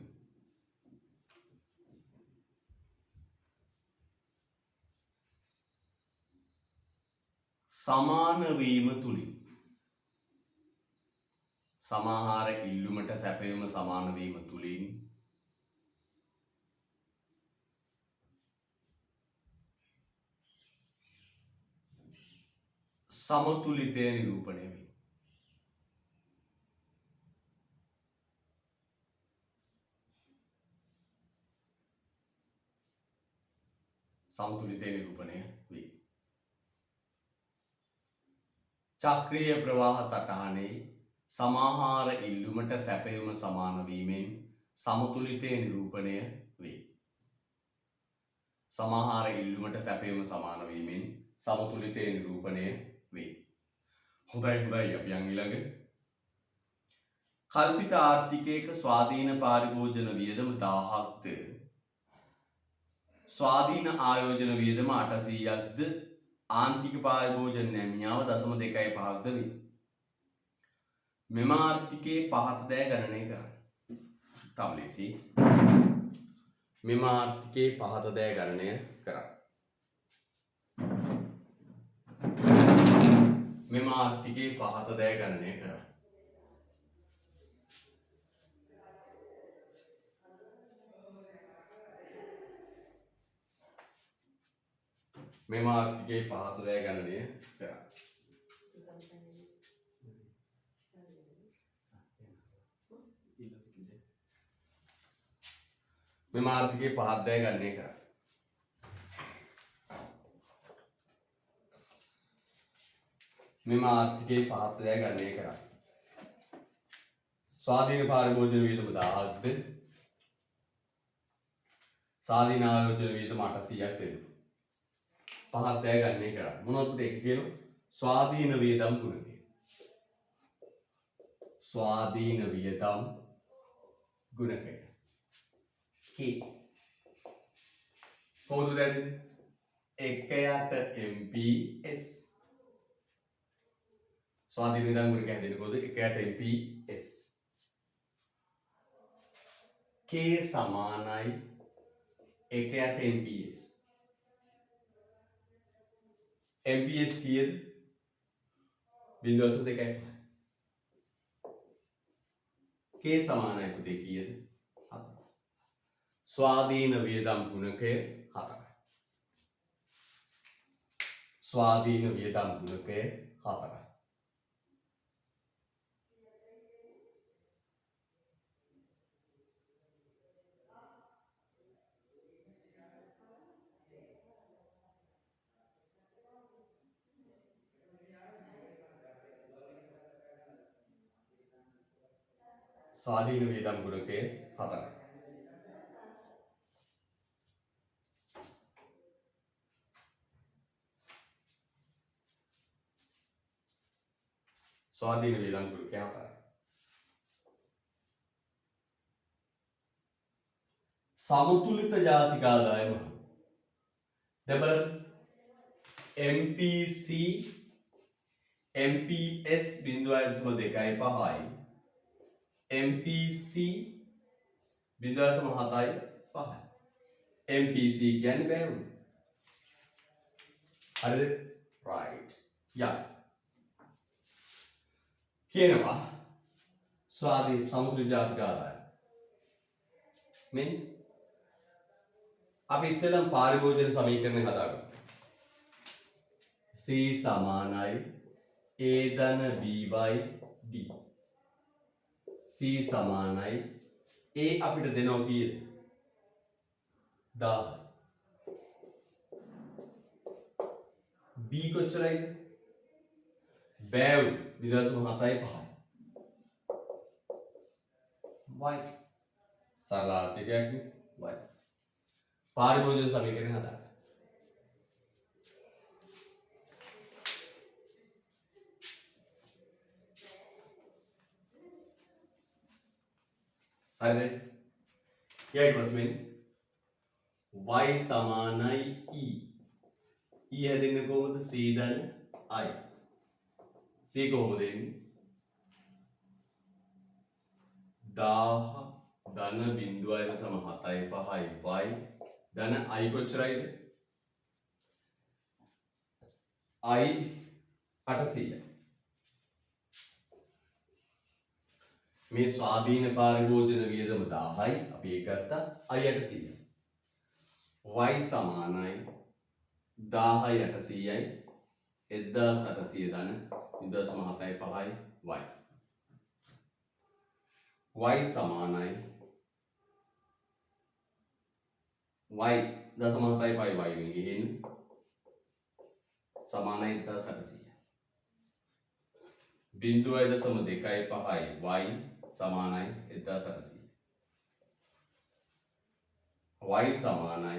සමාන වීම තුලින් සමාහාර ඉල්ලුමට සැපයුම සමාන වීම තුලින් සමතුලිතය නිරූපණය වේ. චක්‍රීය ප්‍රවාහ සටහනේ සමාහාර ඉල්ලුමට සැපයුම සමාන වීමෙන් සමතුලිතය නිරූපණය වේ. සමාහාර ඉල්ලුමට සැපයුම සමාන වීමෙන් සමතුලිතය නිරූපණය වේ. හොඳයි අපි යන් ඊළඟ කල්පිත ආර්ථිකයක ස්වාධීන පාරිභෝජන වියදම 1000ක්ද ස්වාධීන ආයෝජන වියදම 800ක්ද ආන්තික පාරිභෝජන නැමියාව 0.25ක්ද වේ. මෙම ආර්ථිකයේ පහත දෑ ගණනය කරන්න. තවලෙසි මෙම ආර්ථිකයේ පහත දෑ ගණනය කරන්න. මෙම ආර්ථිකයේ පහත දෑ ගණනය කරන්න. මෙම ආර්ථිකයේ පහත දෑ ගණනය කරන්න. මෙම ආර්ථිකයේ පහත දෑ ගණනය කරන්න. මෙම ආර්ථිකයේ පහත දෑ ගණනය කරන්න. ස්වාධීන පාරිභෝජන වියදම 1000ක්ද ස්වාධීන ආයෝජන වියදම 800ක් වෙනවා. පහත දෑ ගණනය කරන්න. මොනවද ඒක කියනවා? ස්වාධීන වියදම් ගුණකය. ස්වාධීන වියදම් ගුණකය. කොහොමද දැනෙන්නේ? 1ට MPS ස්වාධීන වියදම් ගුණකය හැදෙන්නේ කොහොමද? 1ට MPS K සමානයි 1ට MPS. MPS කීයද? 0.2යි. K සමානයි පුතේ කීයද? 4. ස්වාධීන වියදම් ගුණකය 4යි. ස්වාධීන වියදම් ගුණකය 4යි. ස්වාධීන වියදම් ගුණකය 4යි. ස්වාධීන වියදම් ගුණකය 4යි. සමතුලිත ජාතික ආදායම දැන් බලන්න MPC MPS 0.25යි MPC 0.75යි MPC කියන්නේ බෑවුම්. හරිද? right. යා. කියනවා ස්වාධීන සමතුලිත ජාතික ආදායම. මේ අපි ඉස්සෙල්ලම පාරිභෝජන සමීකරණය හදාගමු. C සමානයි A ධන B/D. C සමානයි A අපිට දෙනවා කීයද? 10. B කොච්චරයිද? බෑව් 0.75යි. y. සරලාර්ථකයක් නේ y. පාරිභෝජන සමීකරණය හදාගන්න. හරිද? ඊට පස්සේ y සමානයි e. e හැදෙන්නේ කොහොමද? c ධන i. c කොහොමද එන්නේ? 1000 ධන 0.75 y ධන i කොච්චරයිද? i 800. මේ ස්වාධීන පාරිභෝජන වියදම 1000යි අපි ඒක ගත්තා i 800. y සමානයි 1000යි 800යි 1800 ධන 0.75යි y. y සමානයි y 0.75යි y වෙන්නේ ගිහින් සමානයි 1800. 0.25යි y සමානයි 1800. y සමානයි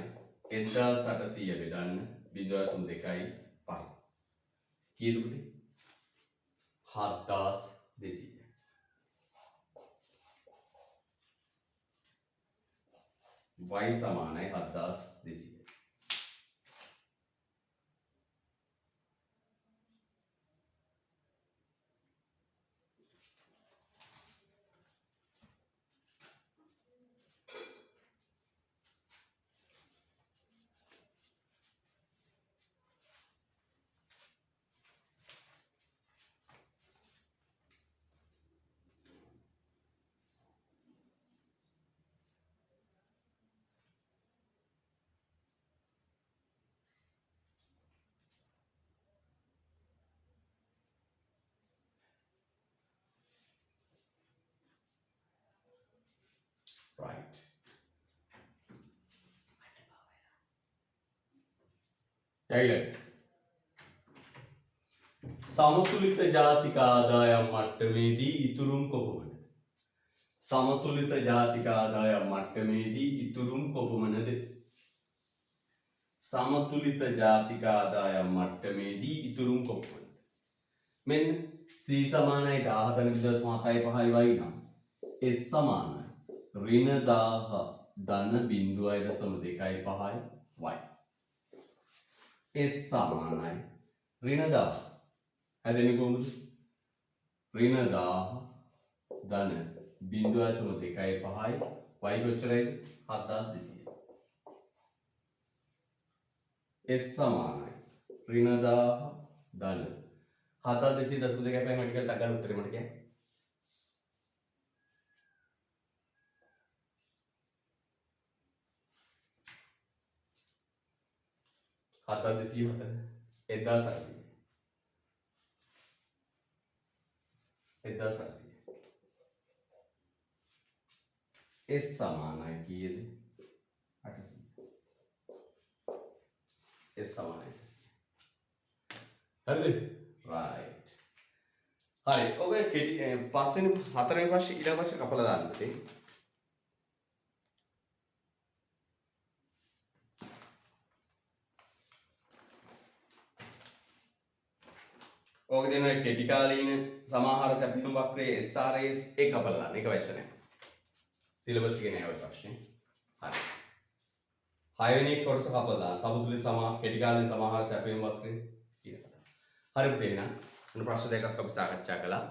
1800 බෙදන්න 0.25යි. කීයද පුතේ? 7200. y සමානයි 7200. Right. සමතුලිත ජාතික ආදායම් මට්ටමේදී ඉතුරුම් කොපමණද? සමතුලිත ජාතික ආදායම් මට්ටමේදී ඉතුරුම් කොපමණද? සමතුලිත ජාතික ආදායම් මට්ටමේදී ඉතුරුම් කොපමණද? මෙන්න c සමානයි 10.75යි y නම් s සමානයි ඍණ 1000 ධන 0.25යි y. s සමානයි ඍණ 1000 හැදෙන්නේ කොහොමද? ඍණ 1000 ධන 0.25යි y කොච්චරයිද? 7200. s සමානයි ඍණ 1000 ධන 7200 අපේ මැටිකල් ටක් ගන්න උත්තරේ මට කියන්න. 7200 1800. s සමානයි කීයද? 800. s සමානයි 800. හරිද? right. හරි. ඔගේ කෙටි පස්වෙනි හතරවෙනි ප්‍රශ්නේ ඊළඟ ප්‍රශ්නේ කපලා දාන්න පුතේ. ඕක දෙන කෙටි කාලීන සමාහාර සැපයුම් වක්‍රයේ SRS එක කපලා දාන්න. ඒක අවශ්‍ය නැහැ. සිලබස් එකේ නෑ ඔය ප්‍රශ්නේ. හරි. 6 වෙනි කොටස කපලා දාන්න. සමතුලිත කෙටි කාලීන සමාහාර සැපයුම් වක්‍රයේ ඊට කතා. හරි පුතේ එහෙනම් ප්‍රශ්න දෙකක් අපි සාකච්ඡා කළා.